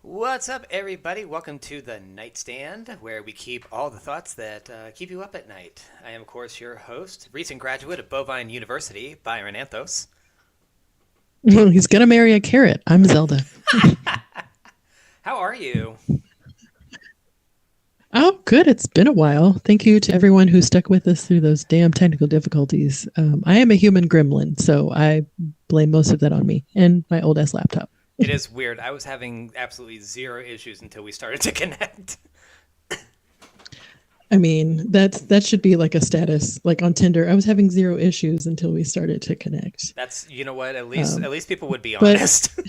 What's up, everybody? Welcome to the Nightstand, where we keep all the thoughts that keep you up at night. I am, of course, your host, recent graduate of Bovine University, Byron Anthos. Well, he's gonna marry a carrot. I'm Zelda. How are you? Oh, good. It's been a while. Thank you to everyone who stuck with us through those damn technical difficulties. I am a human gremlin, so I blame most of that on me and my old ass laptop. It is weird. I was having absolutely zero issues until we started to connect. I mean, that should be like a status, like on Tinder. I was having zero issues until we started to connect. That's, you know what? At least people would be but honest.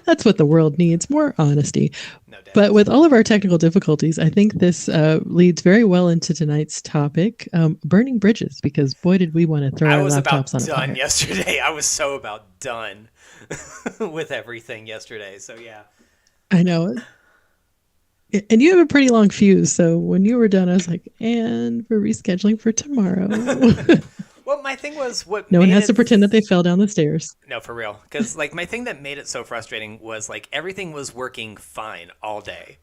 that's what the world needs, more honesty. No doubt. But with all of our technical difficulties, I think this leads very well into tonight's topic, burning bridges, because boy, did we want to throw I our was about laptops on done fire. yesterday. I was so about done with everything yesterday. So yeah. I know. And you have a pretty long fuse, so when you were done, I was like, and we're rescheduling for tomorrow. Well, my thing was what No one made has it to pretend that they fell down the stairs. No, for real. Because, like, my thing that made it so frustrating was, like, everything was working fine all day.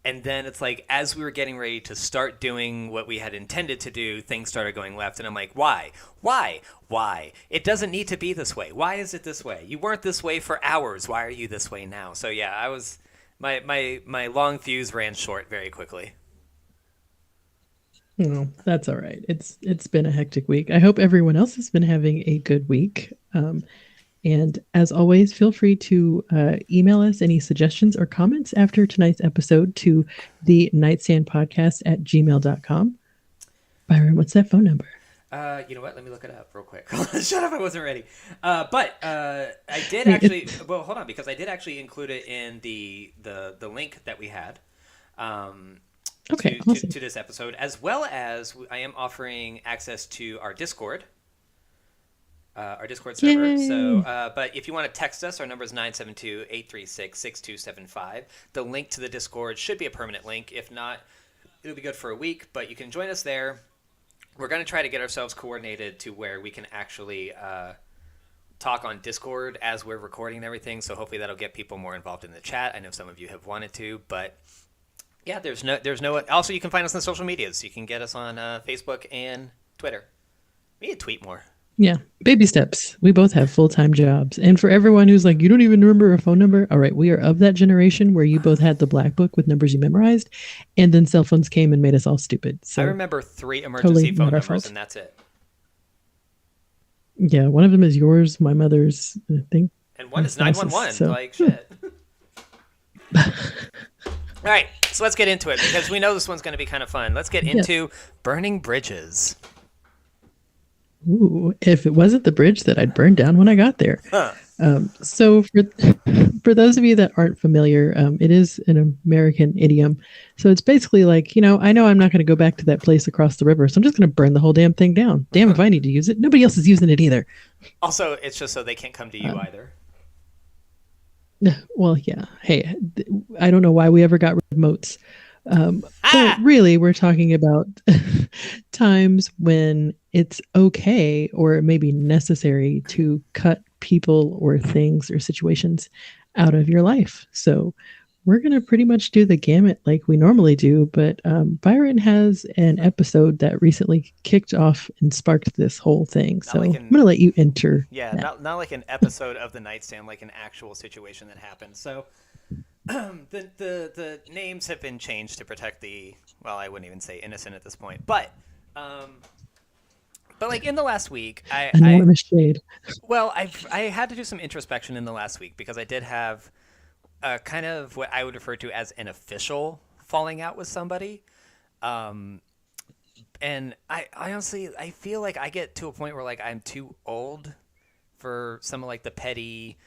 And then it's like, as we were getting ready to start doing what we had intended to do, things started going left. And I'm like, why? Why? Why? It doesn't need to be this way. Why is it this way? You weren't this way for hours. Why are you this way now? So, yeah, I was. My long fuse ran short very quickly. No, that's all right. It's been a hectic week. I hope everyone else has been having a good week. And as always, feel free to email us any suggestions or comments after tonight's episode to the nightstand podcast at gmail.com. Byron, what's that phone number? You know what? Let me look it up real quick. Shut up! I wasn't ready. But I did actually. Well, hold on, because I did actually include it in the link that we had. Okay, to, awesome. to this episode, as well as I am offering access to our Discord server. Yay. So, but if you want to text us, our number is 972-836-6275. The link to the Discord should be a permanent link. If not, it'll be good for a week, but you can join us there. We're going to try to get ourselves coordinated to where we can actually talk on Discord as we're recording and everything. So hopefully that'll get people more involved in the chat. I know some of you have wanted to, but yeah, there's no. Also, you can find us on social medias. You can get us on Facebook and Twitter. We need to tweet more. Yeah, baby steps. We both have full-time jobs. And for everyone who's like, you don't even remember a phone number, all right, we are of that generation where you both had the black book with numbers you memorized, and then cell phones came and made us all stupid. So I remember 3 emergency phone numbers, and that's it. Yeah, one of them is yours, my mother's, I think. And one is 911. So. Like, shit. All right, so let's get into it, because we know this one's going to be kind of fun. Let's get into burning bridges. Ooh, if it wasn't the bridge that I'd burned down when I got there. Huh. So for those of you that aren't familiar, it is an American idiom. So it's basically like, I know I'm not going to go back to that place across the river, so I'm just going to burn the whole damn thing down. Damn if I need to use it. Nobody else is using it either. Also, it's just so they can't come to you either. Well, yeah. Hey, I don't know why we ever got rid of moats. But really, we're talking about times when it's okay or maybe necessary to cut people or things or situations out of your life. So we're going to pretty much do the gamut like we normally do. But Byron has an episode that recently kicked off and sparked this whole thing. So I'm going to let you enter. Yeah, not like an episode of the Nightstand, like an actual situation that happened. So the names have been changed to protect I wouldn't even say innocent at this point, but like in the last week, Anonymous shade. Well, I had to do some introspection in the last week because I did have kind of what I would refer to as an official falling out with somebody, and I honestly I feel like I get to a point where like I'm too old for some of like the petty,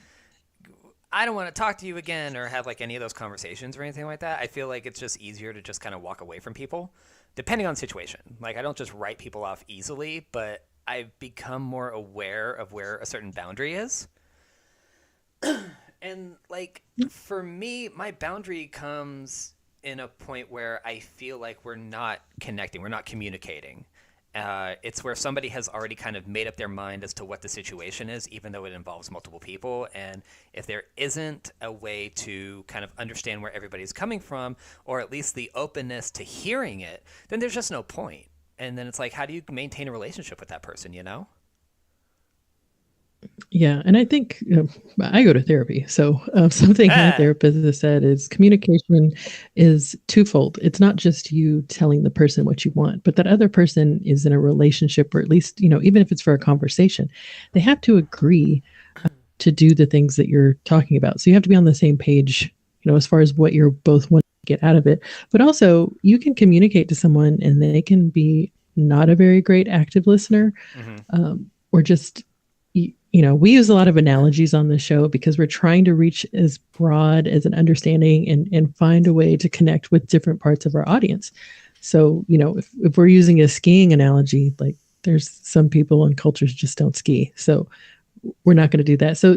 I don't want to talk to you again or have like any of those conversations or anything like that. I feel like it's just easier to just kind of walk away from people, depending on the situation. Like I don't just write people off easily, but I've become more aware of where a certain boundary is. And like for me, my boundary comes in a point where I feel like we're not connecting, we're not communicating. It's where somebody has already kind of made up their mind as to what the situation is, even though it involves multiple people. And if there isn't a way to kind of understand where everybody's coming from, or at least the openness to hearing it, then there's just no point. And then it's like, how do you maintain a relationship with that person, you know? Yeah, and I think I go to therapy. So something my therapist has said is communication is twofold. It's not just you telling the person what you want, but that other person is in a relationship, or at least, even if it's for a conversation, they have to agree to do the things that you're talking about. So you have to be on the same page, as far as what you're both wanting to get out of it. But also, you can communicate to someone and they can be not a very great active listener, or just we use a lot of analogies on the show because we're trying to reach as broad as an understanding and find a way to connect with different parts of our audience. So, if we're using a skiing analogy, like there's some people and cultures just don't ski. So we're not going to do that. So,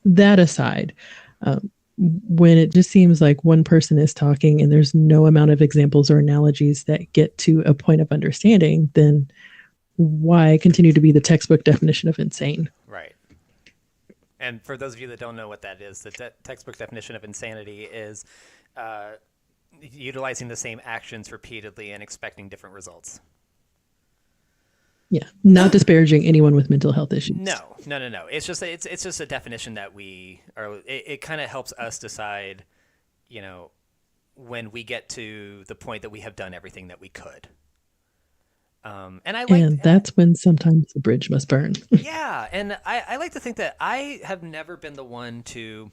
that aside, when it just seems like one person is talking and there's no amount of examples or analogies that get to a point of understanding, then why continue to be the textbook definition of insane? Right. And for those of you that don't know what that is, the textbook definition of insanity is utilizing the same actions repeatedly and expecting different results. Yeah, not disparaging anyone with mental health issues. No. It's just a definition that we are. It kind of helps us decide, when we get to the point that we have done everything that we could. And that's when sometimes the bridge must burn. Yeah, and I like to think that I have never been the one to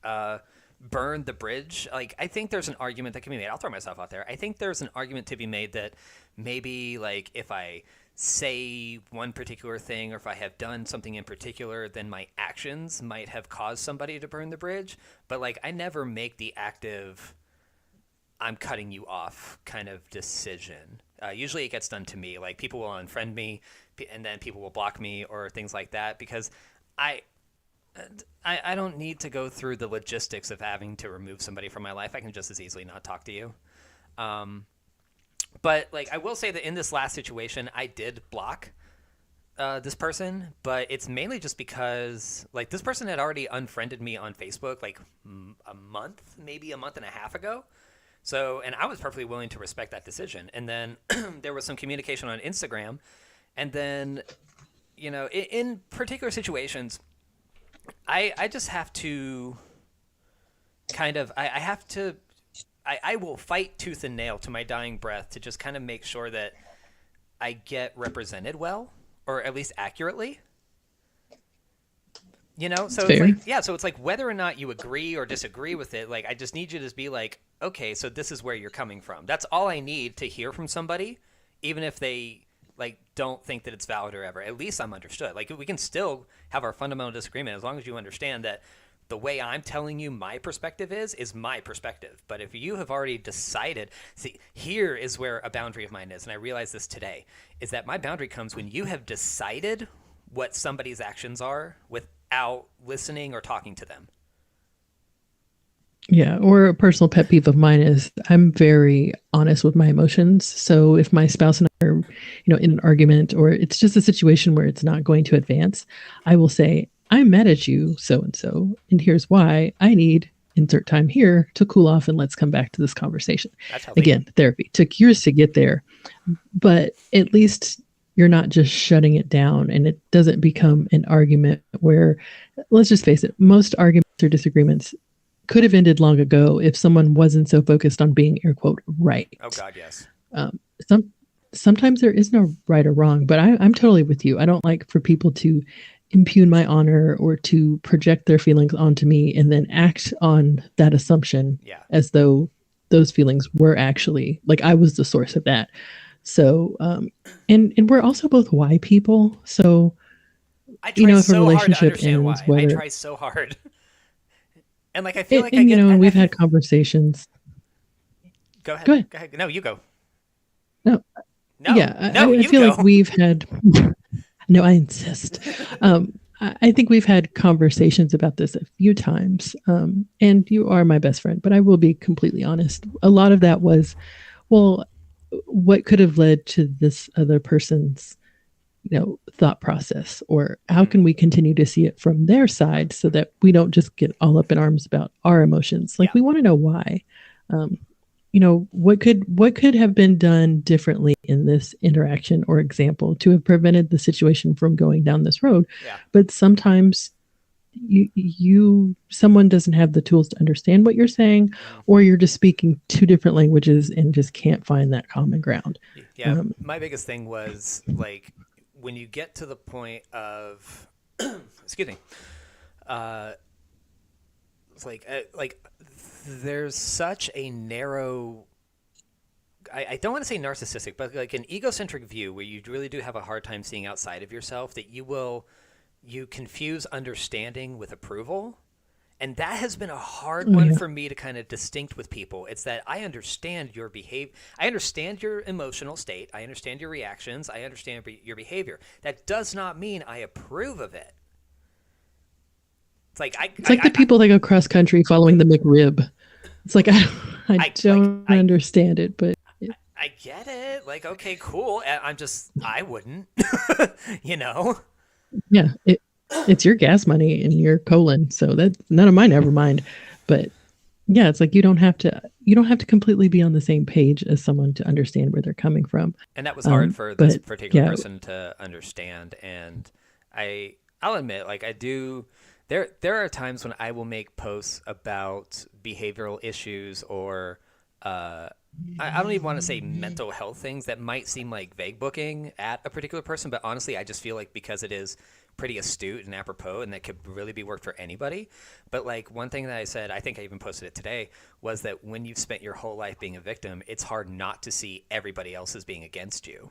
burn the bridge. Like, I think there's an argument that can be made. I'll throw myself out there. I think there's an argument to be made that maybe, like, if I say one particular thing or if I have done something in particular, then my actions might have caused somebody to burn the bridge. But, like, I never make the active I'm cutting you off kind of decision. Usually it gets done to me. Like, people will unfriend me and then people will block me or things like that because I don't need to go through the logistics of having to remove somebody from my life. I can just as easily not talk to you. But, like, I will say that in this last situation, I did block this person, but it's mainly just because, like, this person had already unfriended me on Facebook like maybe a month and a half ago. So, and I was perfectly willing to respect that decision. And then there was some communication on Instagram. And then, in particular situations, I just have to kind of, I will fight tooth and nail to my dying breath to just kind of make sure that I get represented well, or at least accurately. So it's like, so it's like whether or not you agree or disagree with it, like, I just need you to be like, okay, so this is where you're coming from. That's all I need to hear from somebody, even if they, like, don't think that it's valid or ever. At least I'm understood. Like, we can still have our fundamental disagreement as long as you understand that the way I'm telling you my perspective is my perspective. But if you have already decided, see, here is where a boundary of mine is, and I realized this today, is that my boundary comes when you have decided what somebody's actions are without listening or talking to them. Yeah, or a personal pet peeve of mine is I'm very honest with my emotions. So if my spouse and I are, in an argument, or it's just a situation where it's not going to advance, I will say, I'm mad at you, so, and here's why. I need insert time here to cool off, and let's come back to this conversation. Again, therapy took years to get there, but at least you're not just shutting it down and it doesn't become an argument where, let's just face it, most arguments or disagreements could have ended long ago if someone wasn't so focused on being, air quote, right. Oh God, yes. Sometimes there is no right or wrong, but I'm totally with you. I don't like for people to impugn my honor or to project their feelings onto me and then act on that assumption as though those feelings were actually, like, I was the source of that. So, and we're also both Y people. So, I try so a relationship hard to understand ends, why. I try so hard. And, like, I feel like we've had conversations. Go ahead. No, you go. No. Yeah, I feel like we've had. No, I insist. I think we've had conversations about this a few times. And you are my best friend, but I will be completely honest. A lot of that was, well, what could have led to this other person's thought process, or how Hmm. can we continue to see it from their side so that we don't just get all up in arms about our emotions. Like, Yeah. we want to know why. um, what could have been done differently in this interaction or example to have prevented the situation from going down this road. Yeah. But sometimes someone doesn't have the tools to understand what you're saying, Hmm. or you're just speaking two different languages and just can't find that common ground. Yeah. um, My biggest thing was like when you get to the point of, excuse me, uh, it's like there's such a narrow. I don't want to say narcissistic, but like an egocentric view where you really do have a hard time seeing outside of yourself, that you confuse understanding with approval. And that has been a hard oh one yeah. for me to kind of distinct with people. It's that I understand your behavior. I understand your emotional state. I understand your reactions. I understand your behavior. That does not mean I approve of it. It's like It's like the people that go cross country following the McRib. It's like I I like don't understand it, but I get it. Like, okay, cool. I'm just, I wouldn't, you know? yeah, it's your gas money and your colon, so that's none of mine. Never mind. But yeah, it's like you don't have to completely be on the same page as someone to understand where they're coming from. And that was hard for this But particular yeah, person to understand. And I'll admit, like, I do, there are times when I will make posts about behavioral issues or, I don't even want to say mental health things that might seem like vague booking at a particular person, but honestly, I just feel like because it is pretty astute and apropos and that could really be worked for anybody. But like one thing that I said, I think I even posted it today, was that when you've spent your whole life being a victim, it's hard not to see everybody else as being against you.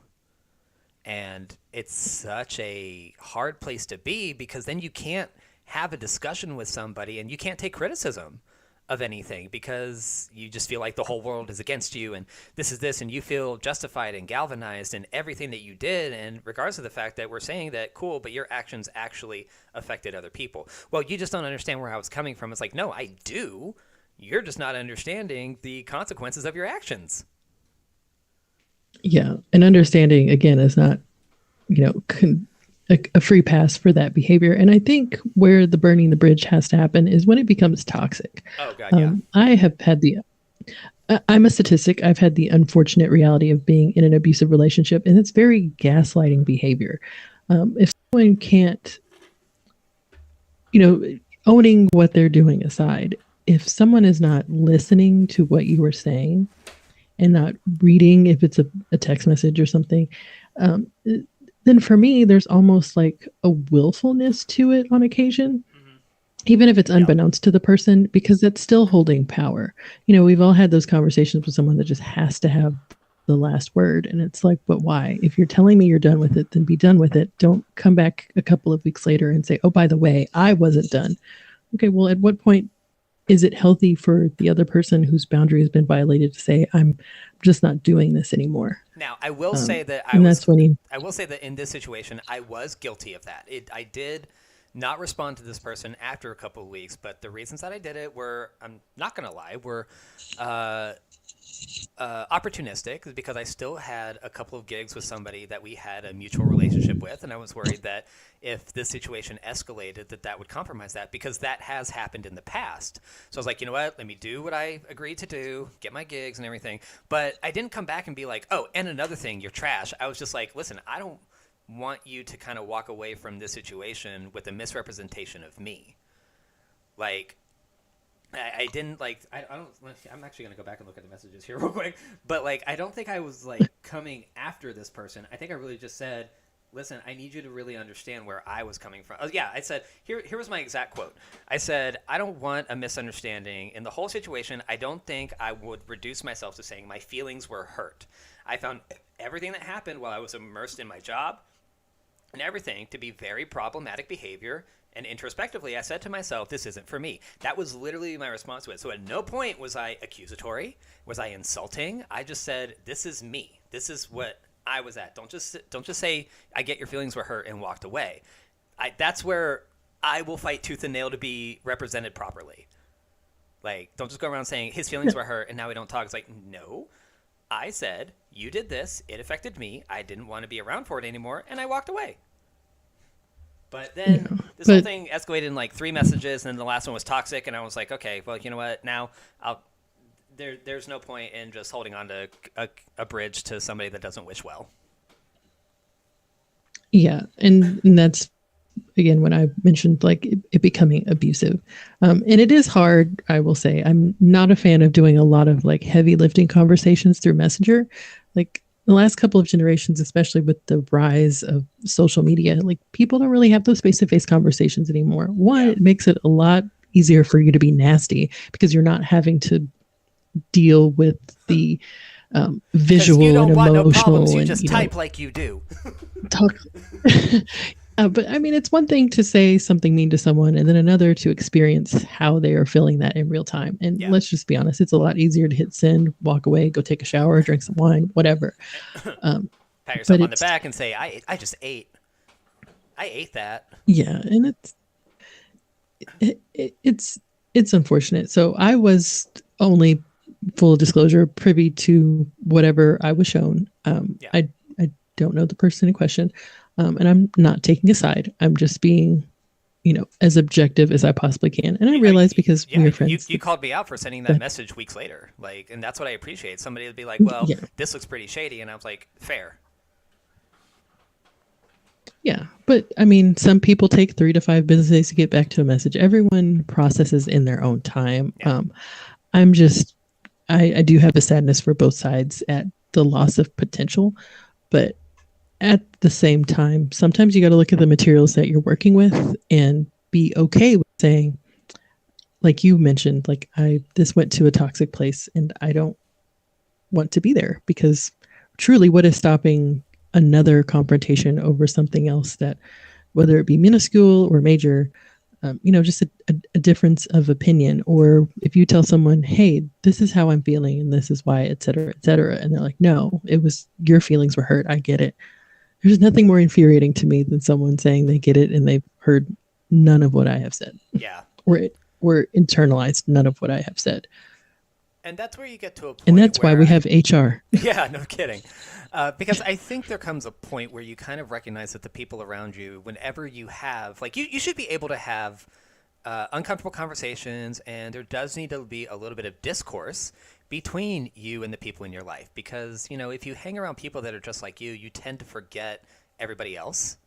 And it's such a hard place to be because then you can't have a discussion with somebody and you can't take criticism of anything because you just feel like the whole world is against you and this is this, and you feel justified and galvanized in everything that you did, and regardless of the fact that we're saying that cool, but your actions actually affected other people. Well, you just don't understand where I was coming from. It's like, no, I do. You're just not understanding the consequences of your actions. yeah, and understanding again is not a free pass for that behavior. And I think where the burning the bridge has to happen is when it becomes toxic. Oh god, yeah. I have had the I'm a statistic. I've had the unfortunate reality of being in an abusive relationship, and it's very gaslighting behavior. If someone can't, you know, owning what they're doing aside, if someone is not listening to what you were saying and not reading, if it's a text message or something, um, then for me, there's almost like a willfulness to it on occasion, Hmm. even if it's Yeah. unbeknownst to the person, because that's still holding power. We've all had those conversations with someone that just has to have the last word. And it's like, but why? If you're telling me you're done with it, then be done with it. Don't come back a couple of weeks later and say, oh, by the way, I wasn't done. Okay, well, at what point is it healthy for the other person whose boundary has been violated to say, I'm just not doing this anymore? Now, I will say that And that's when you, I will say that in this situation, I was guilty of that. I did not respond to this person after a couple of weeks, but the reasons that I did it were, I'm not going to lie, were uh, opportunistic, because I still had a couple of gigs with somebody that we had a mutual relationship with, and I was worried that if this situation escalated, that would compromise that, because that has happened in the past. So I was like, you know what? Let me do what I agreed to do, get my gigs and everything. But I didn't come back and be like, oh, and another thing, you're trash. I was just like, listen, I don't want you to kind of walk away from this situation with a misrepresentation of me. Like, I didn't like. I don't. I'm actually gonna go back and look at the messages here real quick. But like, I don't think I was like coming after this person. I think I really just said, "Listen, I need you to really understand where I was coming from." Oh, yeah, I said here. Here was my exact quote. I said, "I don't want a misunderstanding in the whole situation. I don't think I would reduce myself to saying my feelings were hurt. I found everything that happened while I was immersed in my job and everything to be very problematic behavior. And introspectively, I said to myself, this isn't for me." That was literally my response to it. So at no point was I accusatory. Was I insulting? I just said, this is me. This is what I was at. Don't just say, I get your feelings were hurt and walked away. That's where I will fight tooth and nail to be represented properly. Like, don't just go around saying his feelings were hurt and now we don't talk. It's like, no. I said, you did this, it affected me, I didn't want to be around for it anymore, and I walked away. But Yeah. then this whole But thing escalated in like 3 messages, and then the last one was toxic, and I was like, okay, well, you know what? Now I'll. There's no point in just holding on to a bridge to somebody that doesn't wish well. yeah, and that's again when I mentioned like it becoming abusive, and it is hard. I will say I'm not a fan of doing a lot of like heavy lifting conversations through Messenger. Like the last couple of generations, especially with the rise of social media, like people don't really have those face to face conversations anymore. One, Yeah, it makes it a lot easier for you to be nasty because you're not having to deal with the because you visual and don't want no problems, emotional you and just type like you do. talk. But I mean, it's one thing to say something mean to someone, and then another to experience how they are feeling that in real time. And Yeah. let's just be honest, it's a lot easier to hit send, walk away, go take a shower, drink some wine, whatever. Pat yourself But on the it's back and say, I just ate. I ate that. yeah, and it's unfortunate. So I was only full disclosure privy to whatever I was shown. Yeah. I don't know the person in question, and I'm not taking a side. I'm just being, as objective as I possibly can. And I realize because Yeah, we're friends. you called me out for sending that message weeks later, like, and that's what I appreciate. Somebody would be like, "Well, Yeah. this looks pretty shady," and I was like, "Fair." Yeah, but I mean, some people take 3 to 5 business days to get back to a message. Everyone processes in their own time. Yeah. I'm just, I do have a sadness for both sides at the loss of potential, but at the same time, sometimes you got to look at the materials that you're working with and be okay with saying, like you mentioned, like this went to a toxic place and I don't want to be there because truly, what is stopping another confrontation over something else that, whether it be minuscule or major, just a difference of opinion. Or if you tell someone, hey, this is how I'm feeling and this is why, et cetera, and they're like, no, it was your feelings were hurt. I get it. There's nothing more infuriating to me than someone saying they get it and they've heard none of what I have said. Yeah. Or internalized none of what I have said. And that's where you get to a point. And that's why we have HR. Yeah, no kidding. Because I think there comes a point where you kind of recognize that the people around you, whenever you have, like, you should be able to have uncomfortable conversations, and there does need to be a little bit of discourse between you and the people in your life. Because, if you hang around people that are just like you tend to forget everybody else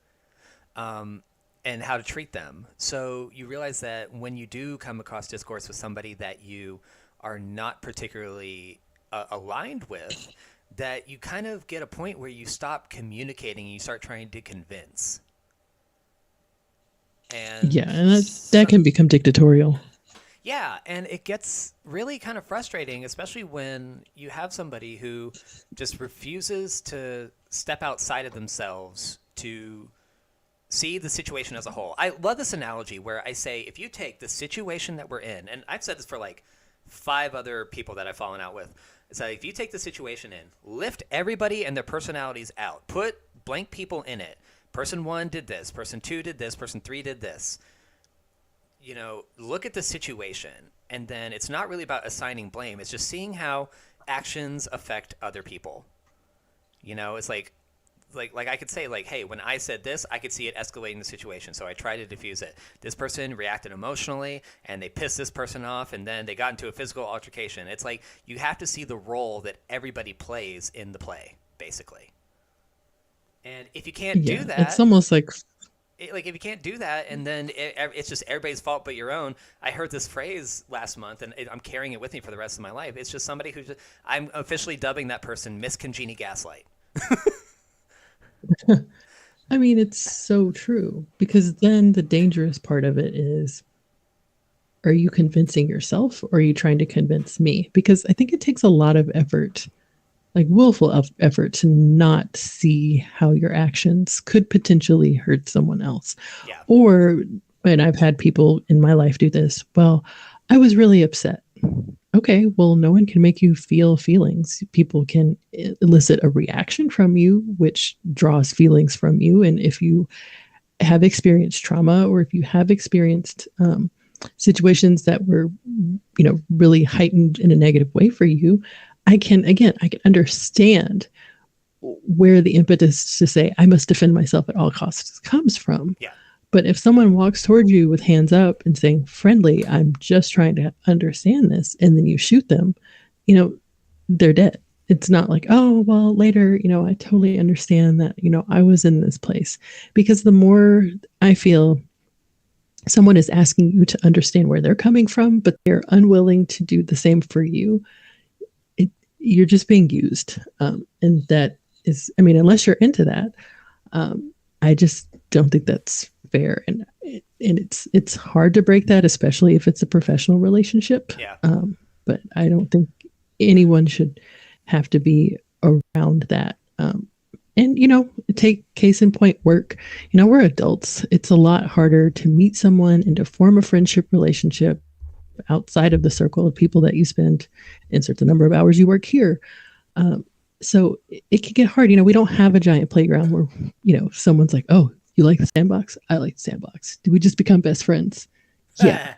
and how to treat them. So you realize that when you do come across discourse with somebody that you are not particularly aligned with, that you kind of get a point where you stop communicating and you start trying to convince. And yeah, and that can become dictatorial. yeah, and it gets really kind of frustrating, especially when you have somebody who just refuses to step outside of themselves to see the situation as a whole. I love this analogy where I say, if you take the situation that we're in, and I've said this for like 5 other people that I've fallen out with. So if you take the situation in, lift everybody and their personalities out, put blank people in it. Person 1 did this, person 2 did this, person 3 did this. Look at the situation, and then it's not really about assigning blame. It's just seeing how actions affect other people. It's like I could say, like, hey, when I said this, I could see it escalating the situation, so I tried to diffuse it. This person reacted emotionally, and they pissed this person off, and then they got into a physical altercation. It's like you have to see the role that everybody plays in the play, basically. And if you can't do that, it's almost like if you can't do that, and then it's just everybody's fault but your own. I heard this phrase last month, and I'm carrying it with me for the rest of my life. It's just somebody I'm officially dubbing that person Miss Congenie Gaslight. I mean, it's so true because then the dangerous part of it is, are you convincing yourself or are you trying to convince me? Because I think it takes a lot of effort, like willful effort, to not see how your actions could potentially hurt someone else. Yeah. Or, and I've had people in my life do this, well, I was really upset. Okay, well, no one can make you feel feelings. People can elicit a reaction from you, which draws feelings from you. And if you have experienced trauma, or if you have experienced situations that were, really heightened in a negative way for you, I can understand where the impetus to say I must defend myself at all costs comes from. Yeah. But if someone walks toward you with hands up and saying friendly, I'm just trying to understand this, and then you shoot them, you know, they're dead. It's not like, oh, well, later, I totally understand that, I was in this place. Because the more I feel someone is asking you to understand where they're coming from, but they're unwilling to do the same for you, you're just being used. And that is, I mean, unless you're into that, I just don't think that's fair. And it's hard to break that, especially if it's a professional relationship. Yeah. But I don't think anyone should have to be around that. And take case in point work. We're adults. It's a lot harder to meet someone and to form a friendship relationship outside of the circle of people that you spend, insert the number of hours you work here. So it can get hard. We don't have a giant playground where, someone's like, oh, you like the sandbox? I like the sandbox. Do we just become best friends? Yeah.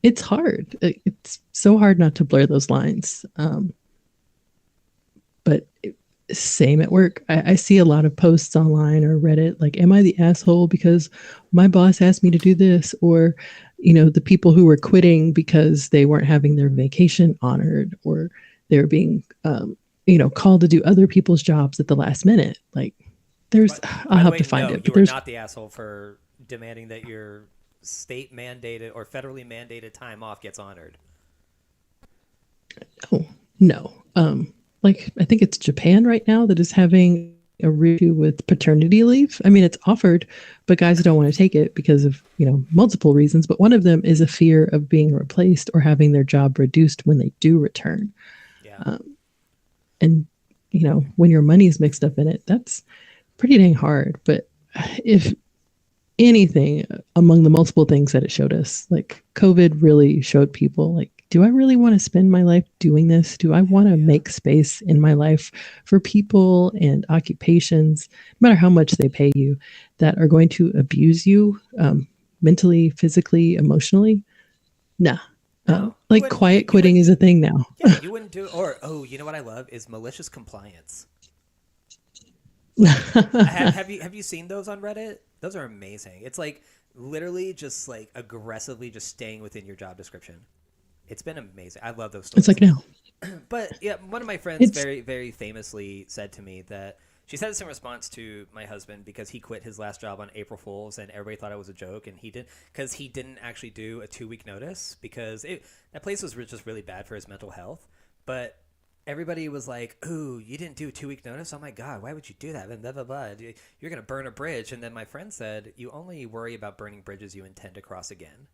It's hard. It's so hard not to blur those lines. But same at work. I see a lot of posts online or Reddit like, am I the asshole because my boss asked me to do this? Or, the people who were quitting because they weren't having their vacation honored, or they're being, called to do other people's jobs at the last minute. Like, I'll have to find it. You were not the asshole for demanding that your state mandated or federally mandated time off gets honored. Oh, no. Like, I think it's Japan right now that is having a review with paternity leave. I mean, it's offered, but guys don't want to take it because of, multiple reasons. But one of them is a fear of being replaced or having their job reduced when they do return. Yeah. And, when your money is mixed up in it, that's pretty dang hard. But if anything among the multiple things that it showed us, like COVID really showed people, like, do I really want to spend my life doing this? Do I want to make space in my life for people and occupations, no matter how much they pay you, that are going to abuse you mentally, physically, emotionally? Nah. Like quiet quitting is a thing now. Yeah, you wouldn't do it. Or, you know what I love is malicious compliance. Have you seen those on Reddit? Those are amazing. It's like literally just like aggressively just staying within your job description. It's been amazing. I love those stories. It's like, no. But yeah, one of my friends very, very famously said to me that she said this in response to my husband because he quit his last job on April Fool's and everybody thought it was a joke, and he didn't actually do a 2-week notice because that place was just really bad for his mental health. But everybody was like, "Ooh, you didn't do a 2-week notice? Oh my God, why would you do that?" And blah blah blah. You're gonna burn a bridge. And then my friend said, "You only worry about burning bridges you intend to cross again."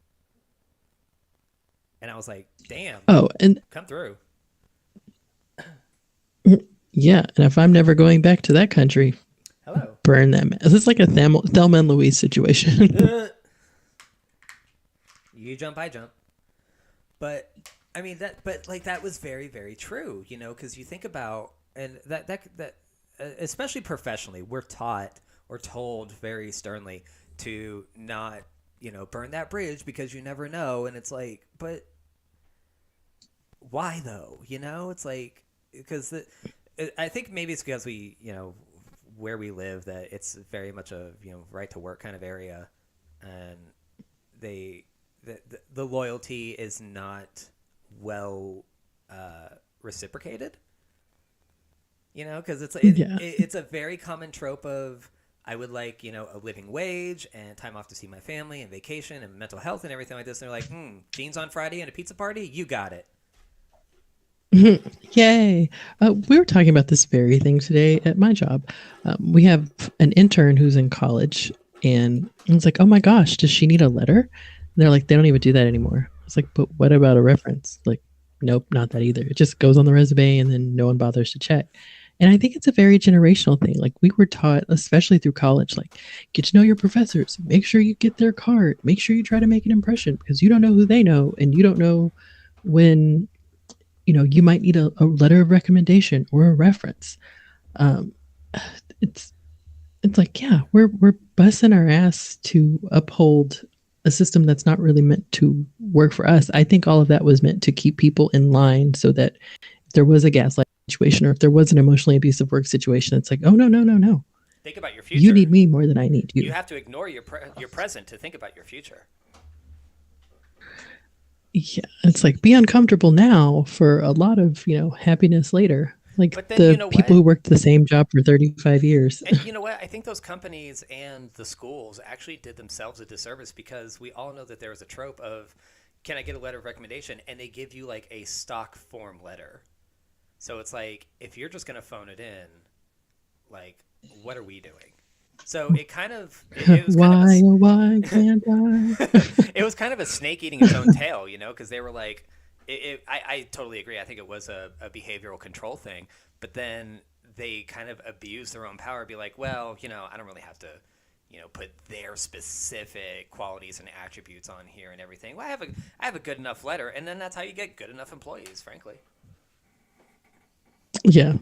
And I was like, "Damn." Oh, and come through. Yeah, and if I'm never going back to that country, hello, burn them. It's like a Thelma and Louise situation. You jump, I jump. But I mean that was very, very true, because you think about, and that especially professionally, we're taught or told very sternly to not, burn that bridge because you never know, and it's like, but why though? It's like, because I think maybe it's because we, where we live, that it's very much a right to work kind of area, and the loyalty is not well reciprocated. Because it's a very common trope of, I would like a living wage and time off to see my family and vacation and mental health and everything like this. And they're like, jeans on Friday and a pizza party, you got it. Yay. We were talking about this very thing today at my job. We have an intern who's in college, and it's like, oh my gosh, does she need a letter? And they're like, they don't even do that anymore. It's like, but what about a reference? Like, nope, not that either. It just goes on the resume and then no one bothers to check. And I think it's a very generational thing. Like, we were taught, especially through college, like, get to know your professors, make sure you get their card, make sure you try to make an impression, because you don't know who they know, and you don't know when you might need a letter of recommendation or a reference. It's like, yeah, we're busting our ass to uphold a system that's not really meant to work for us. I think all of that was meant to keep people in line so that if there was a gaslight situation or if there was an emotionally abusive work situation, it's like, oh, no, no, no, no. Think about your You future. need me more than I need You you. have to ignore your present to think about your future. Yeah, it's like be uncomfortable now for a lot of, happiness later. Like But then you the know people what? who worked the same job for 35 years. And you know what? I think those companies and the schools actually did themselves a disservice because we all know that there is a trope of, can I get a letter of recommendation? And they give you like a stock form letter. So it's like, if you're just going to phone it in, like, what are we doing? So it was kind of Why, oh, why can't I? it was kind of a snake eating its own tail, because they were like, I totally agree. I think it was a behavioral control thing, but then they kind of abused their own power, be like, well, I don't really have to, put their specific qualities and attributes on here and everything. Well, I have a good enough letter, and then that's how you get good enough employees, frankly. Yeah.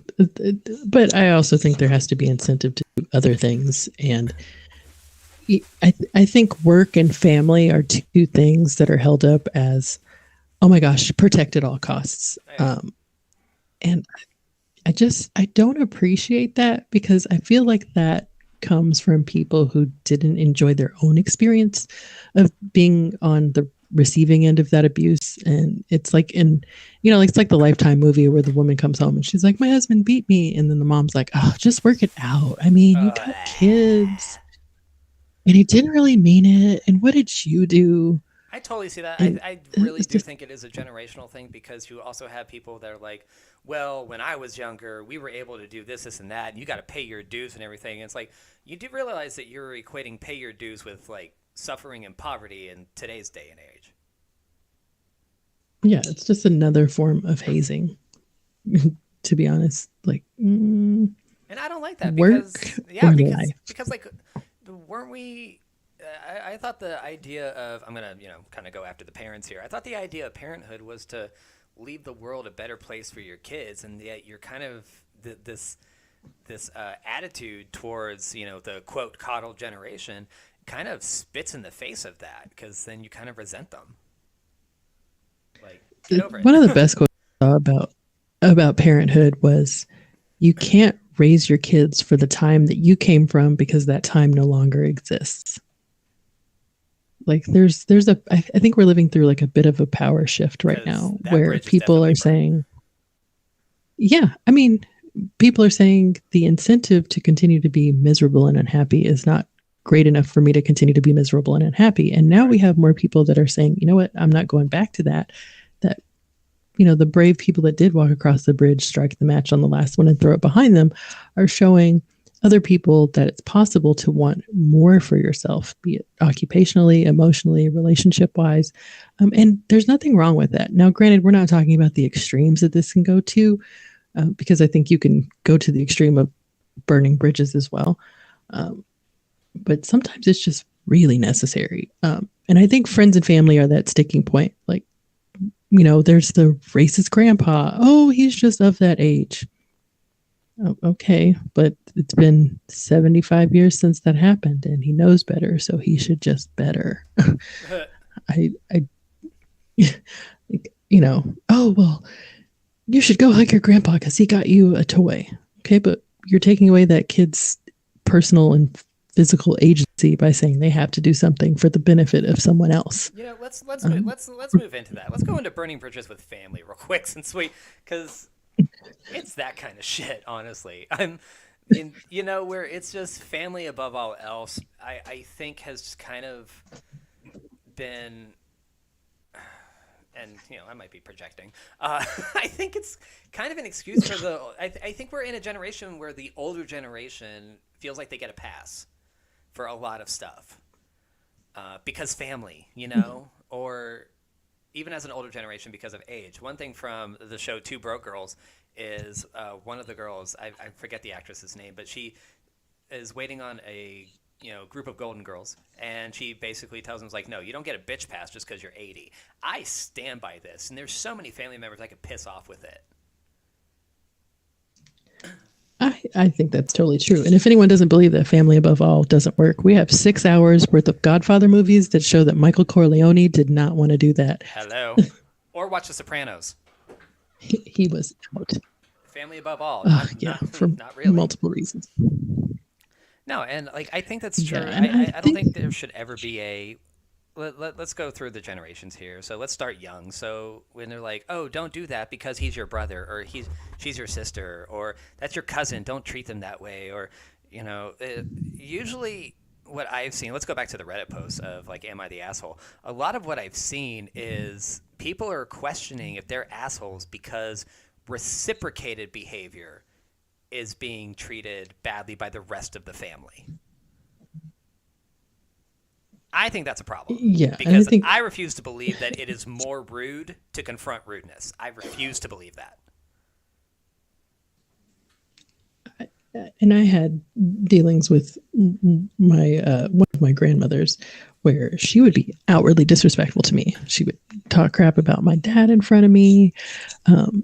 But I also think there has to be incentive to do other things. And I think work and family are two things that are held up as, oh my gosh, protect at all costs. Yeah. And I don't appreciate that because I feel like that comes from people who didn't enjoy their own experience of being on the receiving end of that abuse. And it's like it's like the Lifetime movie where the woman comes home and she's like, my husband beat me. And then the mom's like, oh, just work it out. I mean, you got kids and he didn't really mean it. And what did you do? I totally see that. And I really it's do just, think it is a generational thing because you also have people that are like, well, when I was younger, we were able to do this, this, and that, and you got to pay your dues and everything. And it's like, you do realize that you're equating pay your dues with like suffering and poverty in today's day and age. yeah, it's just another form of hazing, to be honest. Like, And I don't like that work because, yeah, or because, life. because like, weren't we. I thought the idea of, I'm going to, kind of go after the parents here. I thought the idea of parenthood was to leave the world a better place for your kids, and yet you're kind of this attitude towards the quote coddle generation kind of spits in the face of that because then you kind of resent them. Like, get over One of the it. best quotes I saw about parenthood was, you can't raise your kids for the time that you came from because that time no longer exists. Like I think we're living through like a bit of a power shift right Because now that where bridge is people definitely are burned. saying, yeah, I mean, people are saying the incentive to continue to be miserable and unhappy is not great enough for me to continue to be miserable and unhappy. And now we Correct. have more people that are saying, you know what, I'm not going back to that. That, the brave people that did walk across the bridge, strike the match on the last one and throw it behind them, are showing other people that it's possible to want more for yourself, be it occupationally, emotionally, relationship wise. And there's nothing wrong with that. Now, granted, we're not talking about the extremes that this can go to, because I think you can go to the extreme of burning bridges as well. Um, but sometimes it's just really necessary. And I think friends and family are that sticking point. Like, there's the racist grandpa. Oh, he's just of that age. Oh, okay, but it's been 75 years since that happened and he knows better, so he should just better. I oh, well, you should go hug your grandpa because he got you a toy. Okay, but you're taking away that kid's personal and physical agency by saying they have to do something for the benefit of someone else. Let's move into that. Let's go into burning bridges with family real quick, since because it's that kind of shit. Honestly, where it's just family above all else. I think has just kind of been, and I might be projecting. I think it's kind of an excuse for the. I think we're in a generation where the older generation feels like they get a pass for a lot of stuff, because family, or even as an older generation because of age. One thing from the show Two Broke Girls is, one of the girls, I forget the actress's name, but she is waiting on a group of golden girls, and she basically tells them, like, no, you don't get a bitch pass just because you're 80. I stand by this, and there's so many family members I could piss off with it. I think that's totally true. And if anyone doesn't believe that family above all doesn't work, we have 6 hours worth of Godfather movies that show that Michael Corleone did not want to do that. Hello. Or watch The Sopranos. He was out. Family above all. Not, Yeah, not, for not really. multiple reasons. No, and like I think that's true. Yeah, and I don't think there should ever be a. Let's go through the generations here. So let's start young. So when they're like, "Oh, don't do that because he's your brother, or she's your sister, or that's your cousin. Don't treat them that way." Or, usually what I've seen. Let's go back to the Reddit post of like, "Am I the asshole?" A lot of what I've seen is people are questioning if they're assholes because reciprocated behavior is being treated badly by the rest of the family. I think that's a problem. Yeah, because I refuse to believe that it is more rude to confront rudeness. I refuse to believe that. And I had dealings with my one of my grandmothers where she would be outwardly disrespectful to me. She would talk crap about my dad in front of me.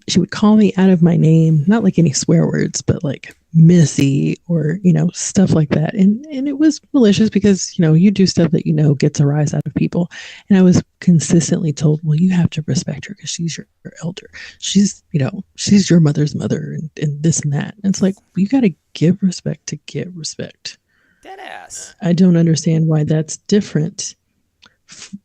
She would call me out of my name, not like any swear words, but like Missy or, stuff like that. And it was malicious because, you do stuff that, gets a rise out of people. And I was consistently told, well, you have to respect her because she's your elder. She's your mother's mother and this and that. And it's like, you got to give respect to get respect. Deadass. I don't understand why that's different,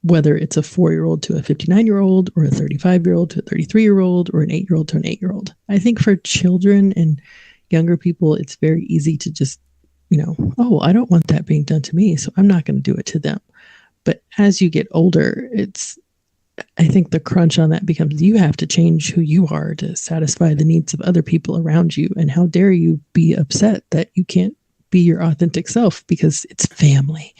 whether it's a 4-year-old to a 59-year-old or a 35-year-old to a 33-year-old or an 8-year-old to an 8-year-old. I think for children and younger people, it's very easy to just, oh, I don't want that being done to me, so I'm not going to do it to them. But as you get older, I think the crunch on that becomes you have to change who you are to satisfy the needs of other people around you. And how dare you be upset that you can't be your authentic self because it's family.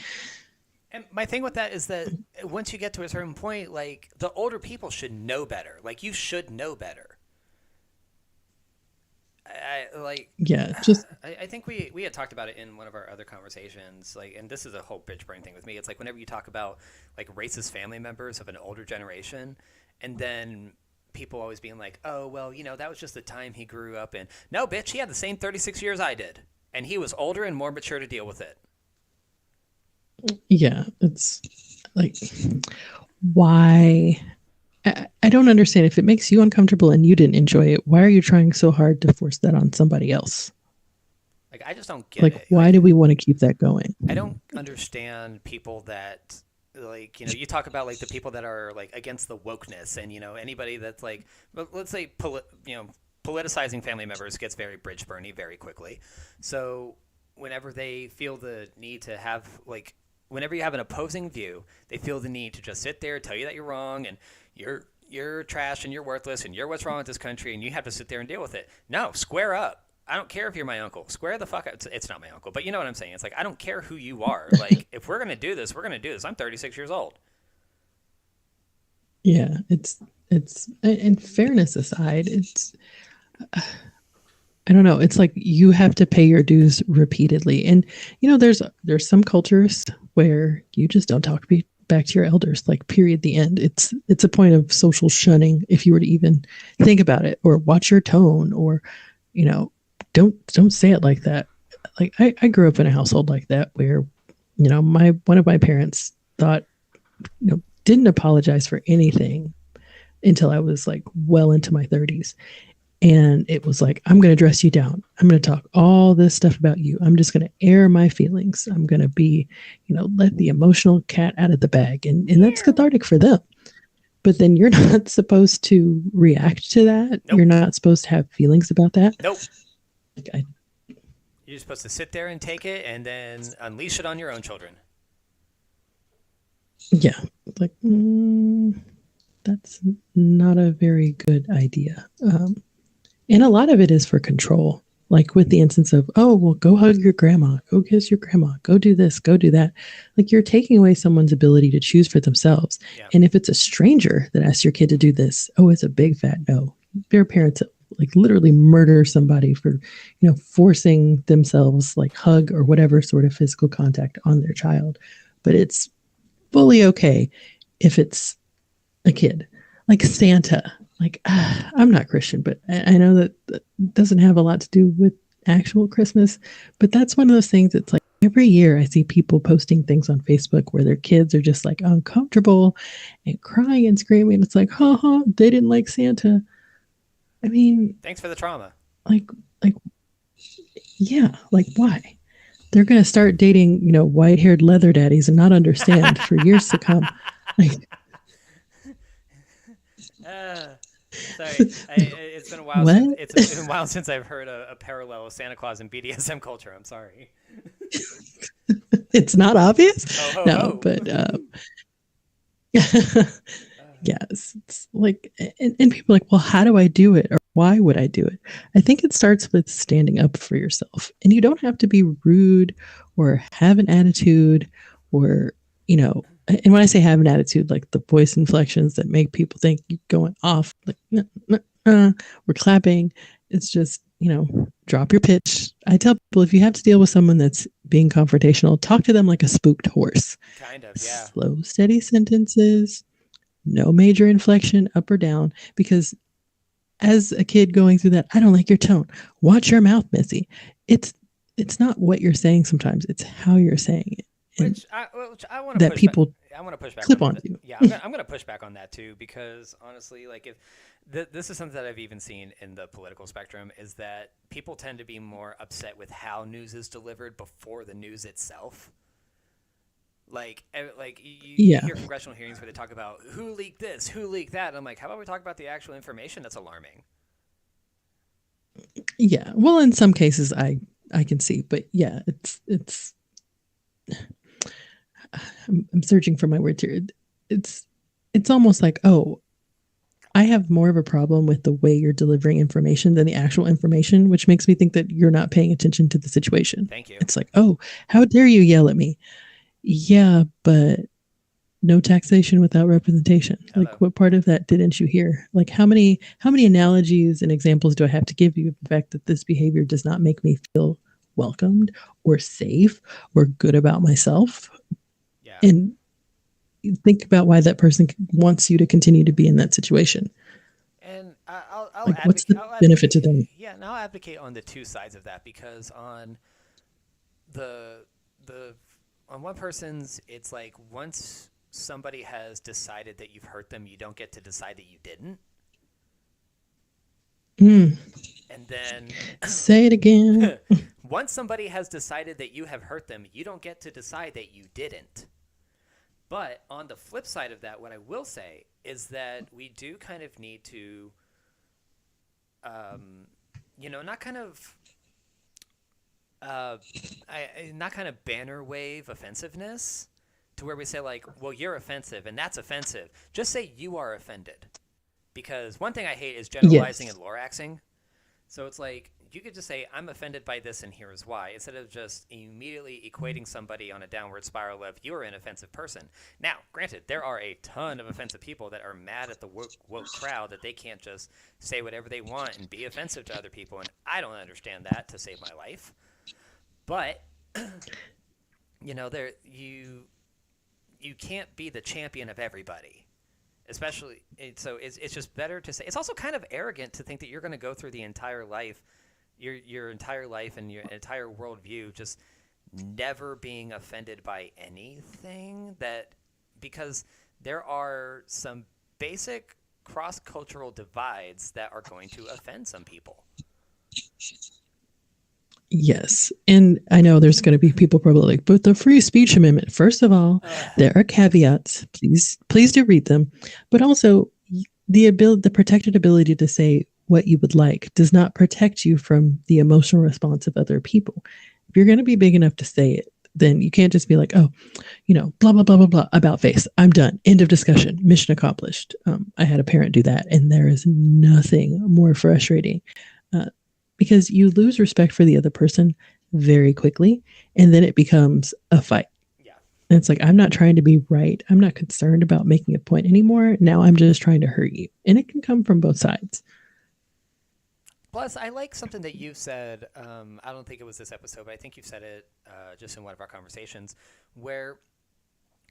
And my thing with that is that once you get to a certain point, like the older people should know better. Like you should know better. I think we had talked about it in one of our other conversations. Like, and this is a whole bitch brain thing with me. It's like whenever you talk about like racist family members of an older generation, and then people always being like, "Oh, well, that was just the time he grew up in." No, bitch, he had the same 36 years I did. And he was older and more mature to deal with it. Yeah, it's like, why? I don't understand. If it makes you uncomfortable and you didn't enjoy it, why are you trying so hard to force that on somebody else? Like, I just don't get it. Like, why do we want to keep that going? I don't understand people that, like, you talk about, like, the people that are, like, against the wokeness and, anybody that's, like, let's say, politicizing family members gets very bridge burny very quickly. So whenever they feel the need to have, like, whenever you have an opposing view, they feel the need to just sit there, tell you that you're wrong and you're trash and you're worthless and you're what's wrong with this country and you have to sit there and deal with it. No, square up. I don't care if you're my uncle. Square the fuck up. It's not my uncle, but you know what I'm saying. It's like, I don't care who you are. Like, if we're going to do this, we're going to do this. I'm 36 years old. Yeah, it's and fairness aside, I don't know. It's like you have to pay your dues repeatedly. And, there's some cultures where you just don't talk back to your elders, like period, the end. It's a point of social shunning if you were to even think about it or watch your tone or, don't say it like that. Like I grew up in a household like that where, one of my parents thought, didn't apologize for anything until I was like well into my 30s. And it was like, I'm going to dress you down. I'm going to talk all this stuff about you. I'm just going to air my feelings. I'm going to be, let the emotional cat out of the bag. And that's cathartic for them. But then you're not supposed to react to that. Nope. You're not supposed to have feelings about that. Nope. You're supposed to sit there and take it and then unleash it on your own children. Yeah. Like, that's not a very good idea. And a lot of it is for control, like with the instance of, oh, well, go hug your grandma, go kiss your grandma, go do this, go do that. Like you're taking away someone's ability to choose for themselves. Yeah. And if it's a stranger that asks your kid to do this, oh, it's a big fat no. There are parents that like literally murder somebody for, forcing themselves like hug or whatever sort of physical contact on their child. But it's fully okay if it's a kid, like Santa. Like, I'm not Christian, but I know that doesn't have a lot to do with actual Christmas. But that's one of those things. It's like every year I see people posting things on Facebook where their kids are just like uncomfortable and crying and screaming. It's like, haha, they didn't like Santa. I mean, Thanks for the trauma. like, like, yeah, like why? They're gonna start dating, white-haired leather daddies and not understand for years to come. Like, uh, sorry, it's been a while what? since it's been a while since I've heard a parallel of Santa Claus and BDSM culture. I'm sorry. It's not obvious. Ho ho No, ho. but yes, it's like, and people are like, well, how do I do it, or why would I do it? I think it starts with standing up for yourself, and you don't have to be rude or have an attitude, or and when I say have an attitude, like the voice inflections that make people think you're going off, like we're clapping. It's just, drop your pitch. I tell people, if you have to deal with someone that's being confrontational, talk to them like a spooked horse. Kind of, yeah. Slow, steady sentences, no major inflection up or down, because as a kid going through that, I don't like your tone. Watch your mouth, Missy. It's not what you're saying sometimes, it's how you're saying it. And Which I want to that push back. people I want to push back clip on on that. you. Yeah, I'm gonna push back on that too, because honestly, like if this is something that I've even seen in the political spectrum, is that people tend to be more upset with how news is delivered before the news itself. Like you Yeah. hear congressional hearings where they talk about who leaked this, who leaked that, and I'm like, how about we talk about the actual information that's alarming? Yeah. Well, in some cases I can see, but yeah, it's I'm searching for my words here. It's it's almost like, oh, I have more of a problem with the way you're delivering information than the actual information, which makes me think that you're not paying attention to the situation. Thank you. It's like, oh, how dare you yell at me? Yeah, but no taxation without representation. Hello. Like, what part of that didn't you hear? Like, how many analogies and examples do I have to give you of the fact that this behavior does not make me feel welcomed or safe or good about myself? Yeah. And think about why that person wants you to continue to be in that situation. And I'll Like, what's advocate. the benefit to them? Yeah, and I'll advocate on the two sides of that, because on the on one person's, it's like once somebody has decided that you've hurt them, you don't get to decide that you didn't. Mm, And then say it again. once somebody has decided that you have hurt them, you don't get to decide that you didn't. But on the flip side of that, what I will say is that we do kind of need to, not kind of, not kind of banner wave offensiveness to where we say like, well, you're offensive and that's offensive. Just say you are offended, because one thing I hate is generalizing Yes. and loraxing. So it's like you could just say, I'm offended by this and here's why, instead of just immediately equating somebody on a downward spiral of you're an offensive person. Now, granted, there are a ton of offensive people that are mad at the woke crowd that they can't just say whatever they want and be offensive to other people, and I don't understand that to save my life. But there you can't be the champion of everybody. Especially, so it's just better to say. It's also kind of arrogant to think that you're going to go through the entire life, your entire life and your entire worldview, just never being offended by anything. Because there are some basic cross-cultural divides that are going to offend some people. Yes. And I know there's going to be people probably like, but the free speech amendment, first of all, there are caveats. Please do read them. But also the protected ability to say what you would like does not protect you from the emotional response of other people. If you're going to be big enough to say it, then you can't just be like, oh, blah, blah, blah, blah, blah about face. I'm done. End of discussion. Mission accomplished. I had a parent do that, and there is nothing more frustrating. Because you lose respect for the other person very quickly, and then it becomes a fight. Yeah. And it's like, I'm not trying to be right. I'm not concerned about making a point anymore. Now I'm just trying to hurt you. And it can come from both sides. Plus, I like something that you've said. I don't think it was this episode, but I think you've said it just in one of our conversations, where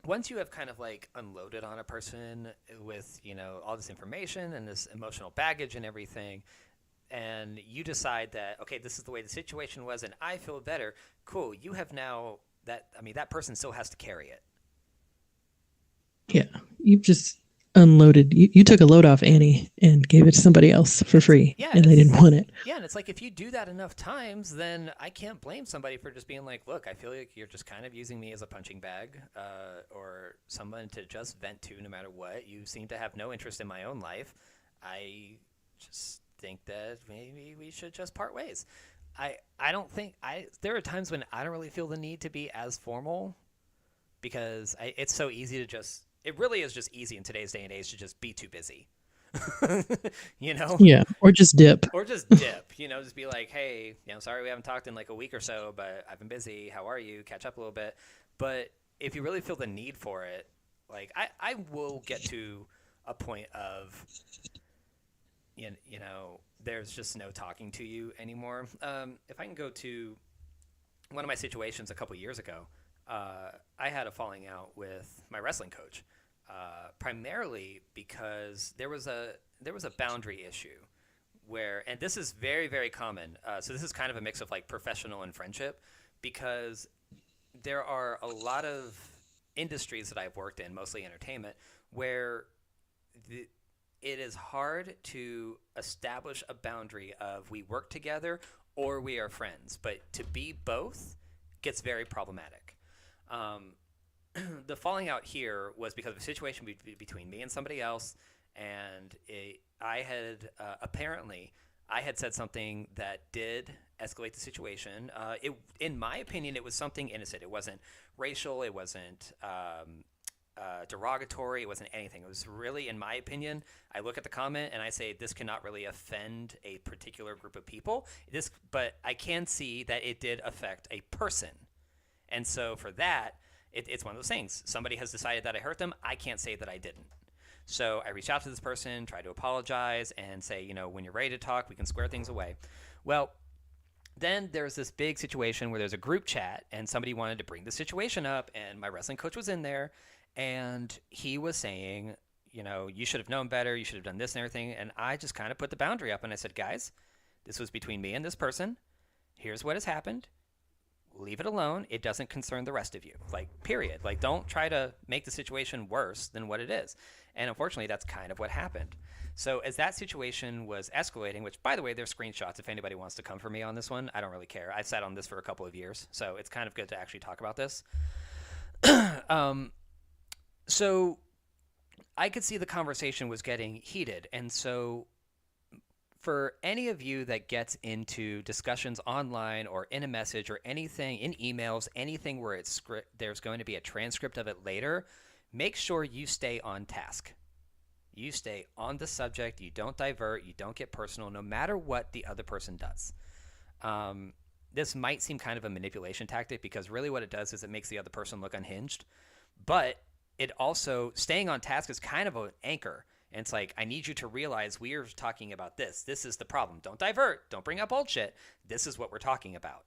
once you have kind of like unloaded on a person with all this information and this emotional baggage and everything, and you decide that, okay, this is the way the situation was and I feel better, cool. You have now that person still has to carry it. Yeah, you've just unloaded. You took a load off Annie and gave it to somebody else for free, and they didn't want it. Yeah, and it's like if you do that enough times, then I can't blame somebody for just being like, look, I feel like you're just kind of using me as a punching bag, or someone to just vent to no matter what. You seem to have no interest in my own life. I just think that maybe we should just part ways. I don't think there are times when I don't really feel the need to be as formal because it's so easy to just, it really is just easy in today's day and age to just be too busy. You know? Yeah, or just dip. Or just dip, just be like, hey, sorry we haven't talked in like a week or so, but I've been busy. How are you? Catch up a little bit. But if you really feel the need for it, like I will get to a point of, there's just no talking to you anymore. If I can go to one of my situations a couple years ago, I had a falling out with my wrestling coach, primarily because there was a boundary issue where, and this is very, very common. So this is kind of a mix of like professional and friendship, because there are a lot of industries that I've worked in, mostly entertainment, where it is hard to establish a boundary of we work together or we are friends, but to be both gets very problematic. The falling out here was because of a situation between me and somebody else, and apparently I had said something that did escalate the situation. In my opinion, it was something innocent. It wasn't racial. It wasn't derogatory. It wasn't anything. It was really, in my opinion, I look at the comment and I say, this cannot really offend a particular group of people. But I can see that it did affect a person. And so for that, it's one of those things. Somebody has decided that I hurt them. I can't say that I didn't. So I reached out to this person, tried to apologize, and say, when you're ready to talk, we can square things away. Well, then there's this big situation where there's a group chat, and somebody wanted to bring the situation up, and my wrestling coach was in there, and he was saying, you should have known better, you should have done this and everything. And I just kind of put the boundary up, and I said, guys, this was between me and this person. Here's what has happened. Leave it alone. It doesn't concern the rest of you. Like, period. Like, don't try to make the situation worse than what it is. And unfortunately, that's kind of what happened. So as that situation was escalating, which, by the way, there's screenshots if anybody wants to come for me on this one. I don't really care. I've sat on this for a couple of years, so it's kind of good to actually talk about this. So I could see the conversation was getting heated. And so for any of you that gets into discussions online or in a message or anything, in emails, anything where there's going to be a transcript of it later, make sure you stay on task. You stay on the subject. You don't divert. You don't get personal, no matter what the other person does. This might seem kind of a manipulation tactic, because really what it does is it makes the other person look unhinged. But it also, staying on task is kind of an anchor. And it's like, I need you to realize we are talking about this. This is the problem. Don't divert. Don't bring up old shit. This is what we're talking about.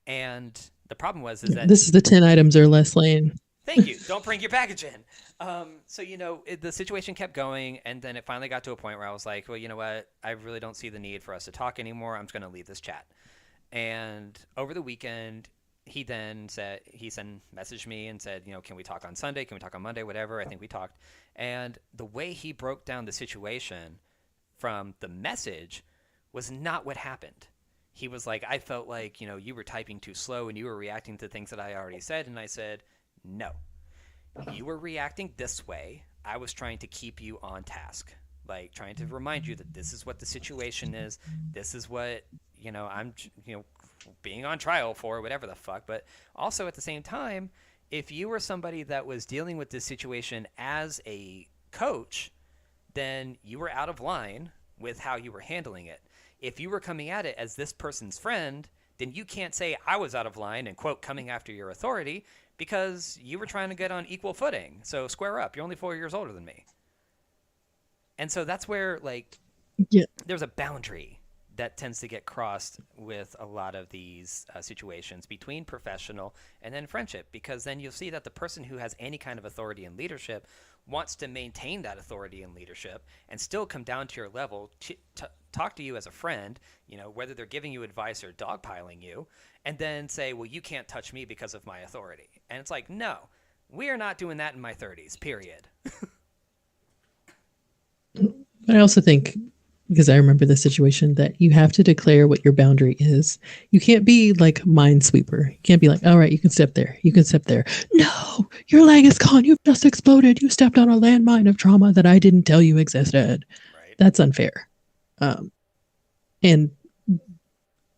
And the problem is that this is the 10 items or less lane. Thank you. Don't bring your baggage in. So, the situation kept going, and then it finally got to a point where I was like, well, you know what? I really don't see the need for us to talk anymore. I'm just going to leave this chat. And over the weekend, he messaged me and said, can we talk on Sunday? Can we talk on Monday? Whatever. I think we talked. And the way he broke down the situation from the message was not what happened. He was like, I felt like, you were typing too slow and you were reacting to things that I already said. And I said, no, you were reacting this way. I was trying to keep you on task, like trying to remind you that this is what the situation is. This is what, I'm, being on trial for, whatever the fuck. But also at the same time, if you were somebody that was dealing with this situation as a coach, then you were out of line with how you were handling it. If you were coming at it as this person's friend, then you can't say I was out of line and, quote, coming after your authority, because you were trying to get on equal footing. So square up. You're only 4 years older than me. And so that's where, there's a boundary that tends to get crossed with a lot of these situations between professional and then friendship, because then you'll see that the person who has any kind of authority and leadership wants to maintain that authority and leadership and still come down to your level to talk to you as a friend, whether they're giving you advice or dogpiling you, and then say, well, you can't touch me because of my authority. And it's like, no, we are not doing that in my 30s, period. But I also think, because I remember the situation, that you have to declare what your boundary is. You can't be like Minesweeper. You can't be like, all right, you can step there. You can step there. No, your leg is gone. You've just exploded. You stepped on a landmine of trauma that I didn't tell you existed. Right. That's unfair. And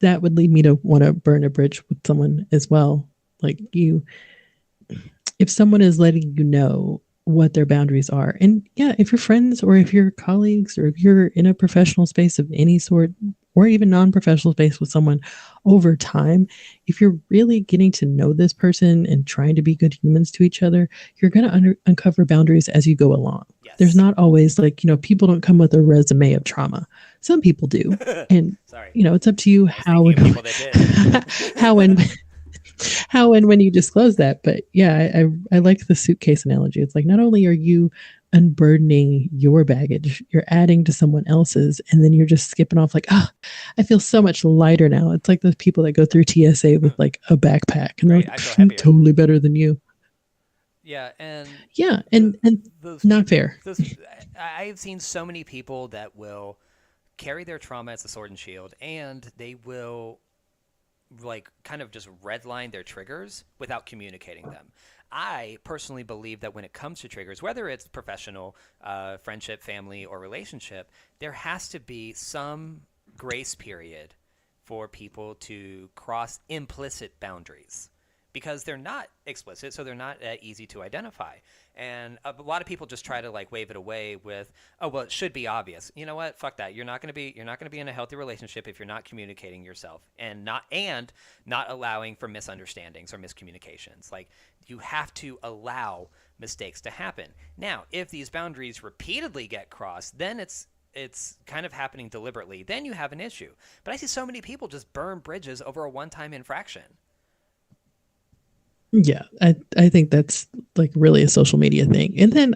that would lead me to want to burn a bridge with someone as well. Like if someone is letting you know what their boundaries are. And yeah, if you're friends or if you're colleagues or if you're in a professional space of any sort or even non-professional space with someone over time, if you're really getting to know this person and trying to be good humans to each other, you're going to uncover boundaries as you go along. Yes. There's not always people don't come with a resume of trauma. Some people do. And, Sorry. It's up to you how and when you disclose that. But yeah, I like the suitcase analogy. It's like, not only are you unburdening your baggage, you're adding to someone else's, and then you're just skipping off like, I feel so much lighter now. It's like those people that go through TSA with like a backpack and right, like, I'm totally better than you. Yeah, and those not fair. I've seen so many people that will carry their trauma as a sword and shield, and they will like kind of just redline their triggers without communicating them. I personally believe that when it comes to triggers, whether it's professional, friendship, family, or relationship, there has to be some grace period for people to cross implicit boundaries, because they're not explicit, so they're not easy to identify. And a lot of people just try to like wave it away with, oh, well, it should be obvious. You know what? Fuck that. You're not going to be in a healthy relationship if you're not communicating yourself and not allowing for misunderstandings or miscommunications. Like, you have to allow mistakes to happen. Now, if these boundaries repeatedly get crossed, then it's kind of happening deliberately. Then you have an issue. But I see so many people just burn bridges over a one-time infraction. Yeah, I think that's like really a social media thing. And then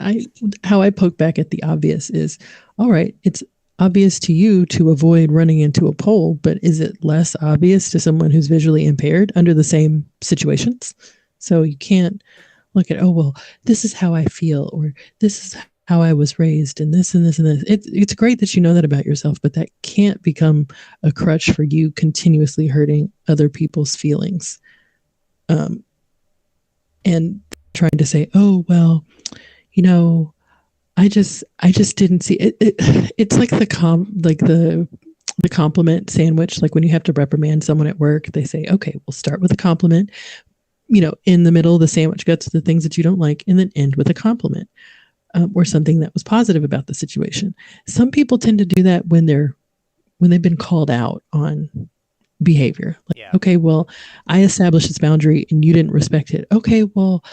how I poke back at the obvious is, all right, it's obvious to you to avoid running into a pole, but is it less obvious to someone who's visually impaired under the same situations? So you can't look at, oh, well, this is how I feel, or this is how I was raised, and this and this and this. It's great that you know that about yourself, but that can't become a crutch for you continuously hurting other people's feelings. And trying to say, oh, well, I just didn't see it. It's like the compliment sandwich. Like when you have to reprimand someone at work, they say, okay, we'll start with a compliment. In the middle of the sandwich, go to the things that you don't like, and then end with a compliment or something that was positive about the situation. Some people tend to do that when they've been called out on behavior. Like, yeah. Okay, well, I established this boundary and you didn't respect it. Okay, well,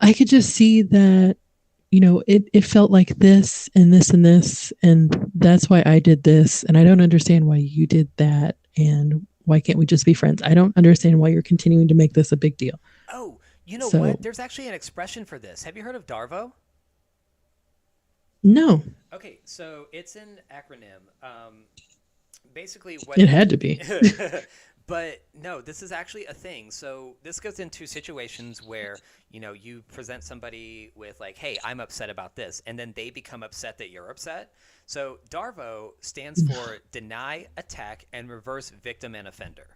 I could just see that, it felt like this and this and this, and that's why I did this, and I don't understand why you did that, and why can't we just be friends? I don't understand why you're continuing to make this a big deal. Oh, what? There's actually an expression for this. Have you heard of Darvo? No. Okay, so it's an acronym. Basically what it had to be. But no, this is actually a thing. So this goes into situations where you present somebody with like, hey, I'm upset about this, and then they become upset that you're upset. So DARVO stands for deny, attack, and reverse victim and offender.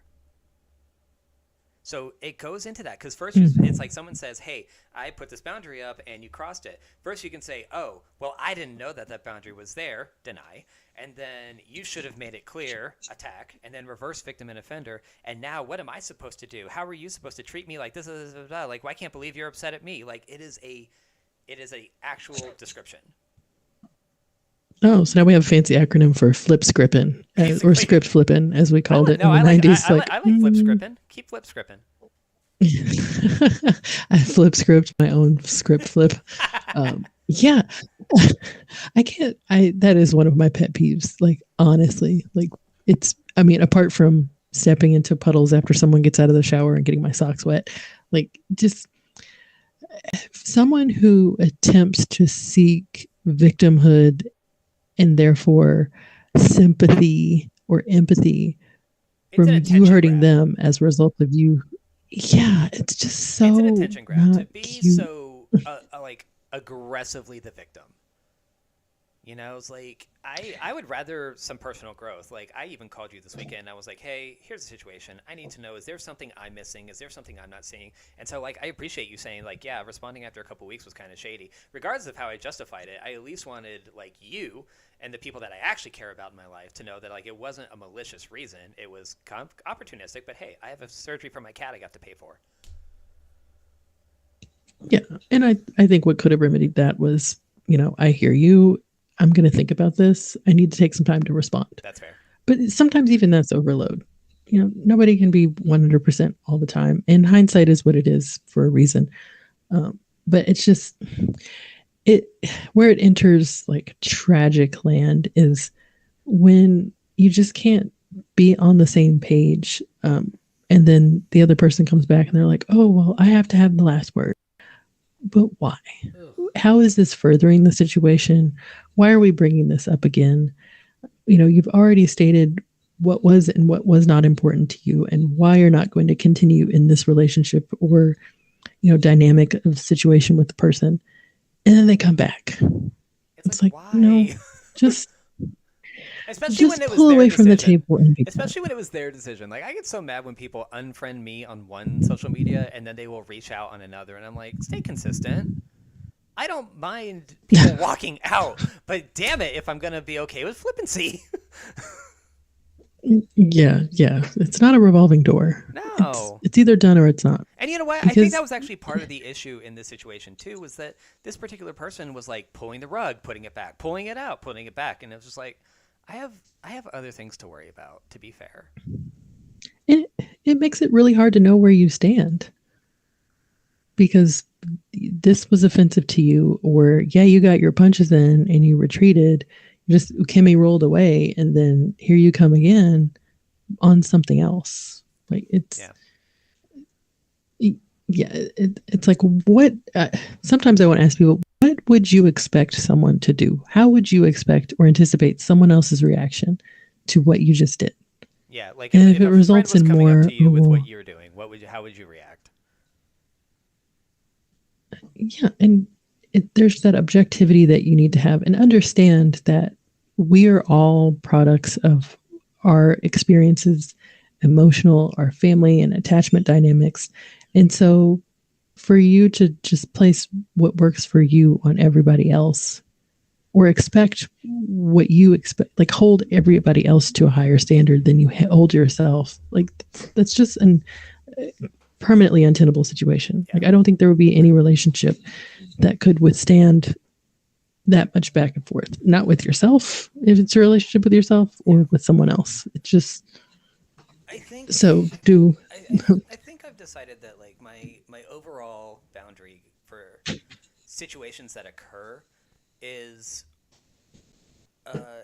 So it goes into that, because first it's like someone says, hey, I put this boundary up and you crossed it. First you can say, oh, well, I didn't know that boundary was there, deny. And then you should have made it clear, attack, and then reverse victim and offender. And now what am I supposed to do? How are you supposed to treat me like this? Like, well, I can't believe you're upset at me. Like, it is a actual description. Oh, so now we have a fancy acronym for flip scripting, or script flipping, as we called it in the 90s. I like flip scripting. Keep flip scripting. I flip script my own script flip. Yeah, that is one of my pet peeves. Like, honestly, like I mean, apart from stepping into puddles after someone gets out of the shower and getting my socks wet, like just someone who attempts to seek victimhood and therefore sympathy or empathy It's an from you attention hurting grab. them as a result of you. Yeah, it's just It's an so attention grab to not be cute. so like aggressively the victim. You know, it's like I would rather some personal growth. Like I even called you this weekend. I was like, "Hey, here's the situation. I need to know: is there something I'm missing? Is there something I'm not seeing?" And so, like, I appreciate you saying, like, "Yeah, responding after a couple weeks was kind of shady." Regardless of how I justified it, I at least wanted like you and the people that I actually care about in my life to know that like it wasn't a malicious reason. It was opportunistic. But hey, I have a surgery for my cat I got to pay for. Yeah, and I think what could have remedied that was, I hear you. I'm going to think about this. I need to take some time to respond. That's fair. But sometimes even that's overload. Nobody can be 100% all the time, and hindsight is what it is for a reason. But it's just it where it enters like tragic land is when you just can't be on the same page. And then the other person comes back and they're like, oh, well, I have to have the last word. But why? Ugh. How is this furthering the situation? Why are we bringing this up again? You've already stated what was and what was not important to you and why you're not going to continue in this relationship or, dynamic of situation with the person. And then they come back. It's like It's like, why? just Especially when just it was pull their away from the decision. table and be done. Especially when it was their decision. Like I get so mad when people unfriend me on one social media and then they will reach out on another, and I'm like, stay consistent. I don't mind people walking out, but damn it, if I'm gonna be okay with flippancy. Yeah, yeah. It's not a revolving door. It's No. it's either done or it's not. And you know what? I think that Because was actually part of the issue in this situation too. Was that this particular person was like pulling the rug, putting it back, pulling it out, putting it back, and it was just like, I have other things to worry about. To be fair. it it makes it really hard to know where you stand because this was offensive to you, or yeah, you got your punches in and you retreated. Just Kimmy rolled away, and then here you come again on something else. Like Yeah. yeah, it's like what. Sometimes I want to ask people, what would you expect someone to do? How would you expect or anticipate someone else's reaction to what you just did? Yeah, like And if if it a friend results was in coming up more, to you with what you're doing, how would you react? yeah, and there's that objectivity that you need to have and understand that we are all products of our experiences, emotional, our family and attachment dynamics. And so for you to just place what works for you on everybody else or expect what you expect, like hold everybody else to a higher standard than you hold yourself, like that's just an permanently untenable situation. Yeah. Like I don't think there would be any relationship that could withstand that much back and forth. Not with yourself, if it's a relationship with yourself, or Yeah. with someone else. It's just I think so do. I think I've decided that like my overall boundary for situations that occur is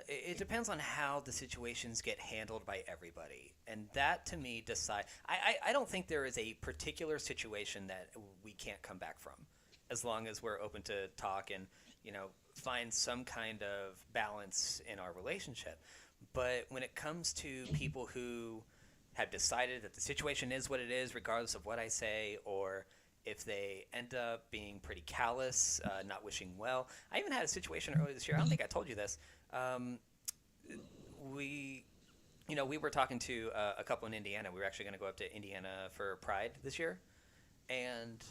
it depends on how the situations get handled by everybody, and that to me decide. I don't think there is a particular situation that we can't come back from, as long as we're open to talk and find some kind of balance in our relationship. But when it comes to people who have decided that the situation is what it is, regardless of what I say, or if they end up being pretty callous, not wishing well. I even had a situation earlier this year. I don't think I told you this. Um, we, we were talking to a couple in Indiana. We were actually going to go up to Indiana for Pride this year, and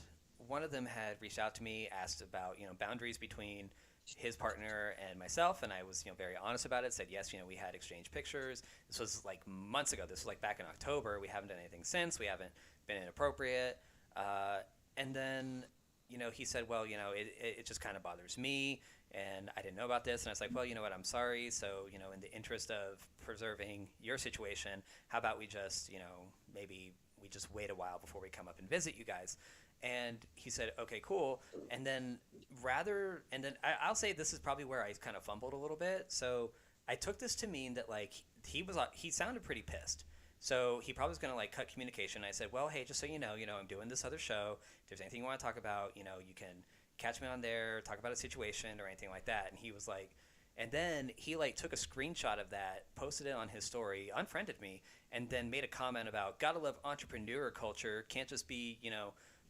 one of them had reached out to me, asked about boundaries between his partner and myself, and I was very honest about it. Said yes, we had exchanged pictures. This was like months ago. This was like back in October. We haven't done anything since. We haven't been inappropriate. And then he said, well, it just kind of bothers me, and I didn't know about this. And I was like, well, you know what, I'm sorry. So in the interest of preserving your situation, how about we just maybe we just wait a while before we come up and visit you guys. And he said, okay, cool. And then I'll say this is probably where I kind of fumbled a little bit. So I took this to mean that like he sounded pretty pissed. So he probably was gonna like cut communication. I said, well, hey, just so you know, I'm doing this other show. If there's anything you want to talk about, you can catch me on there, talk about a situation or anything like that. And he was like, and then he like took a screenshot of that, posted it on his story, unfriended me, and then made a comment about gotta love entrepreneur culture, can't just be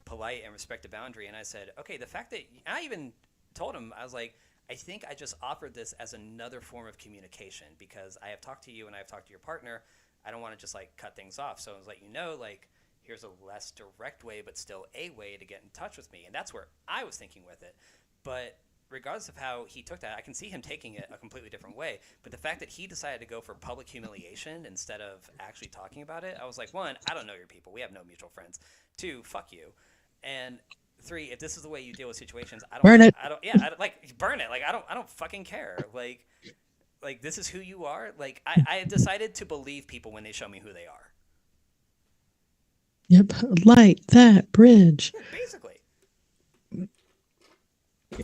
polite and respect the boundary. And I said, okay, the fact that I even told him, I was like, I think I just offered this as another form of communication because I have talked to you and I have talked to your partner. I don't want to just like cut things off. So I was like, like here's a less direct way, but still a way to get in touch with me. And that's where I was thinking with it. But regardless of how he took that, I can see him taking it a completely different way. But the fact that he decided to go for public humiliation instead of actually talking about it, I was like, one, I don't know your people. We have no mutual friends. Two, fuck you. And three, if this is the way you deal with situations, burn it. Like burn it. Like I don't fucking care. Like this is who you are. Like I have decided to believe people when they show me who they are. Yep, light that bridge. Basically. Yeah.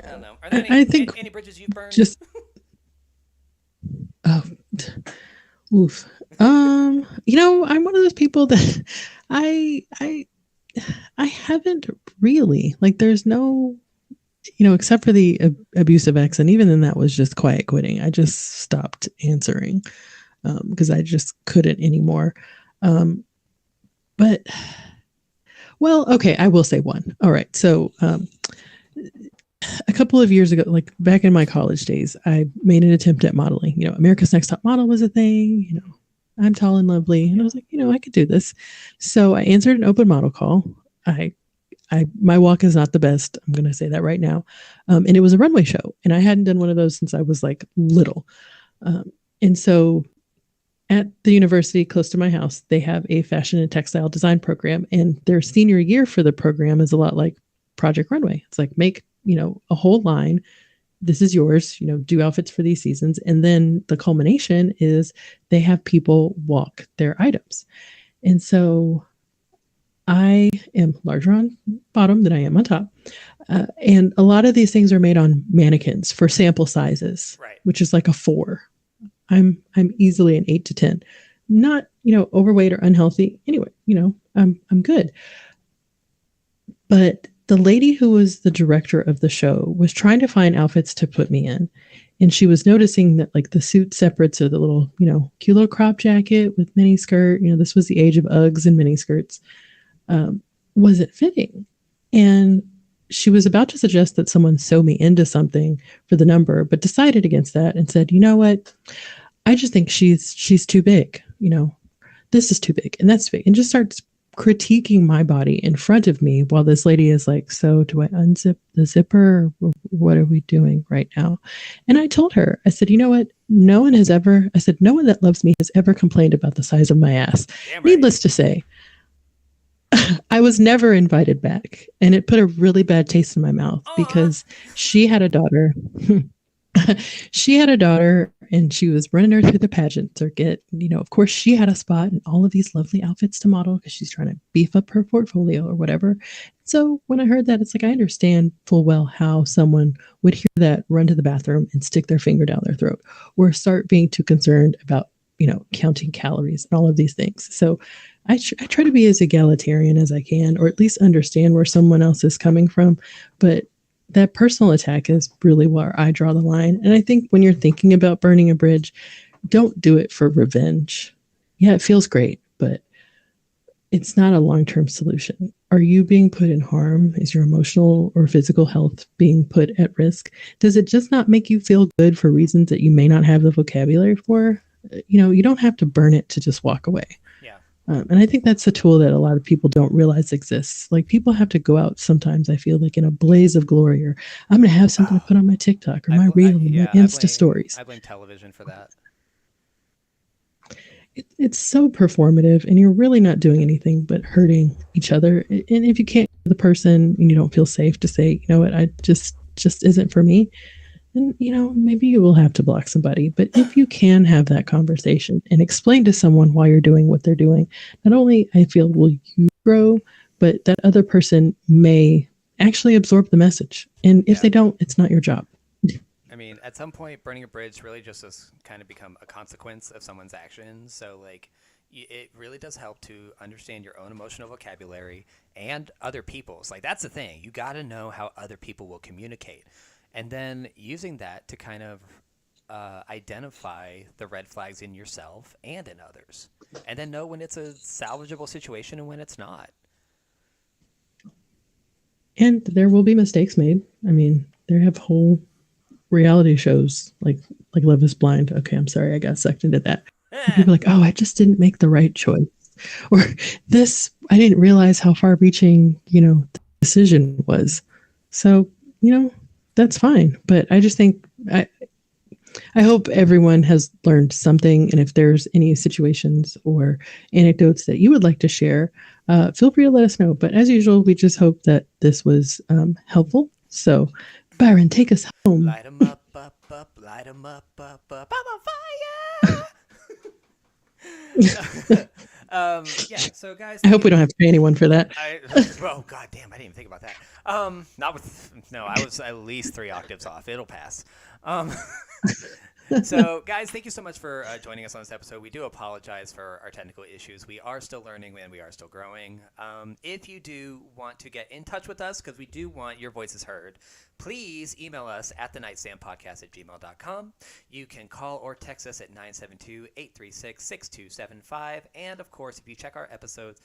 I don't know. Are there I think any bridges you've burned? Just oh, oof. I'm one of those people that I haven't really like. There's no, except for the abusive ex, and even then that was just quiet quitting. I just stopped answering because I just couldn't anymore. But well, okay, I will say one. All right, so a couple of years ago, like back in my college days, I made an attempt at modeling. America's Next Top Model was a thing. I'm tall and lovely, and I was like, I could do this. So I answered an open model call. My walk is not the best. I'm going to say that right now. And it was a runway show, and I hadn't done one of those since I was like little. And so at the university close to my house, they have a fashion and textile design program, and their senior year for the program is a lot like Project Runway. It's like make, a whole line. This is yours, do outfits for these seasons. And then the culmination is they have people walk their items. And so I am larger on bottom than I am on top. And a lot of these things are made on mannequins for sample sizes, right, which is like a 4. I'm easily an 8 to 10. Not, overweight or unhealthy. Anyway, I'm good. But the lady who was the director of the show was trying to find outfits to put me in. And she was noticing that like the suit separates or the little, cute little crop jacket with mini skirt, this was the age of Uggs and mini skirts, wasn't fitting. And she was about to suggest that someone sew me into something for the number, but decided against that and said, you know what? I just think she's too big. This is too big and that's big. And just starts critiquing my body in front of me while this lady is like, so do I unzip the zipper? Or what are we doing right now? And I told her, I said, you know what? No one that loves me has ever complained about the size of my ass. Damn right. Needless to say, I was never invited back. And it put a really bad taste in my mouth because she had a daughter. She had a daughter and she was running her through the pageant circuit. Of course, she had a spot in all of these lovely outfits to model because she's trying to beef up her portfolio or whatever. So when I heard that, it's like, I understand full well how someone would hear that, run to the bathroom and stick their finger down their throat or start being too concerned about, counting calories and all of these things. So I try to be as egalitarian as I can, or at least understand where someone else is coming from. But that personal attack is really where I draw the line. And I think when you're thinking about burning a bridge, don't do it for revenge. Yeah, it feels great, but it's not a long-term solution. Are you being put in harm? Is your emotional or physical health being put at risk? Does it just not make you feel good for reasons that you may not have the vocabulary for? You don't have to burn it to just walk away. And I think that's a tool that a lot of people don't realize exists. Like people have to go out sometimes, I feel like in a blaze of glory, or I'm going to have something to put on my TikTok or my reel, my Insta stories. I blame television for that. It's so performative and you're really not doing anything but hurting each other. And if you can't get the person and you don't feel safe to say, you know what, I just isn't for me, then, maybe you will have to block somebody. But if you can have that conversation and explain to someone why you're doing what they're doing, not only I feel will you grow, but that other person may actually absorb the message. And if they don't, it's not your job. mean, at some point, burning a bridge really just has kind of become a consequence of someone's actions. So, like, it really does help to understand your own emotional vocabulary and other people's. Like, that's the thing. You got to know how other people will communicate. And then using that to kind of identify the red flags in yourself and in others. And then know when it's a salvageable situation and when it's not. And there will be mistakes made. I mean, there have whole reality shows like Love is Blind. Okay, I'm sorry, I got sucked into that. People are like, oh, I just didn't make the right choice. Or this, I didn't realize how far reaching, the decision was. So, that's fine. But I just think I hope everyone has learned something. And if there's any situations or anecdotes that you would like to share, feel free to let us know. But as usual, we just hope that this was helpful. So, Byron, take us home. Light 'em up, light 'em up, I'm on fire! Yeah, so guys, I hope we don't have to pay anyone for that. Oh god damn, I didn't even think about that. I was at least 3 octaves off. It'll pass. So guys, thank you so much for joining us on this episode. We do apologize for our technical issues. We are still learning and we are still growing. If you do want to get in touch with us, because we do want your voices heard, please email us at thenightstandpodcast@gmail.com. You can call or text us at 972-836-6275. And of course, if you check our episodes,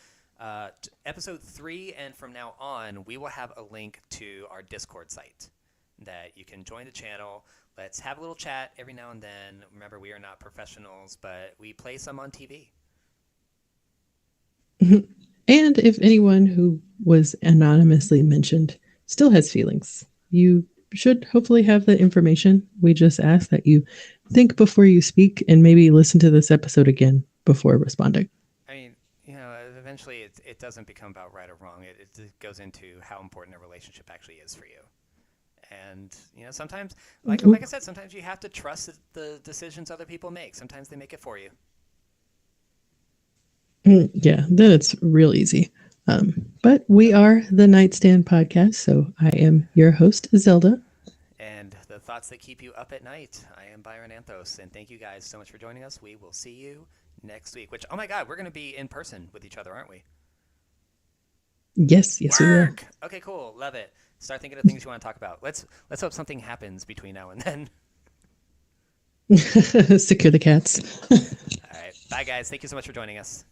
episode 3 and from now on, we will have a link to our Discord site that you can join the channel. Let's have a little chat every now and then. Remember, we are not professionals, but we play some on TV. And if anyone who was anonymously mentioned still has feelings, you should hopefully have the information. We just ask that you think before you speak and maybe listen to this episode again before responding. I mean, eventually it doesn't become about right or wrong. It goes into how important a relationship actually is for you. And, sometimes, like I said, sometimes you have to trust the decisions other people make. Sometimes they make it for you. Yeah, then it's real easy. But we are the Nightstand Podcast, so I am your host, Zelda. And the thoughts that keep you up at night, I am Byron Anthos. And thank you guys so much for joining us. We will see you next week, which, oh my God, we're going to be in person with each other, aren't we? Yes, we will. Okay, cool. Love it. Start thinking of things you want to talk about. Let's hope something happens between now and then. Secure the cats. All right. Bye, guys. Thank you so much for joining us.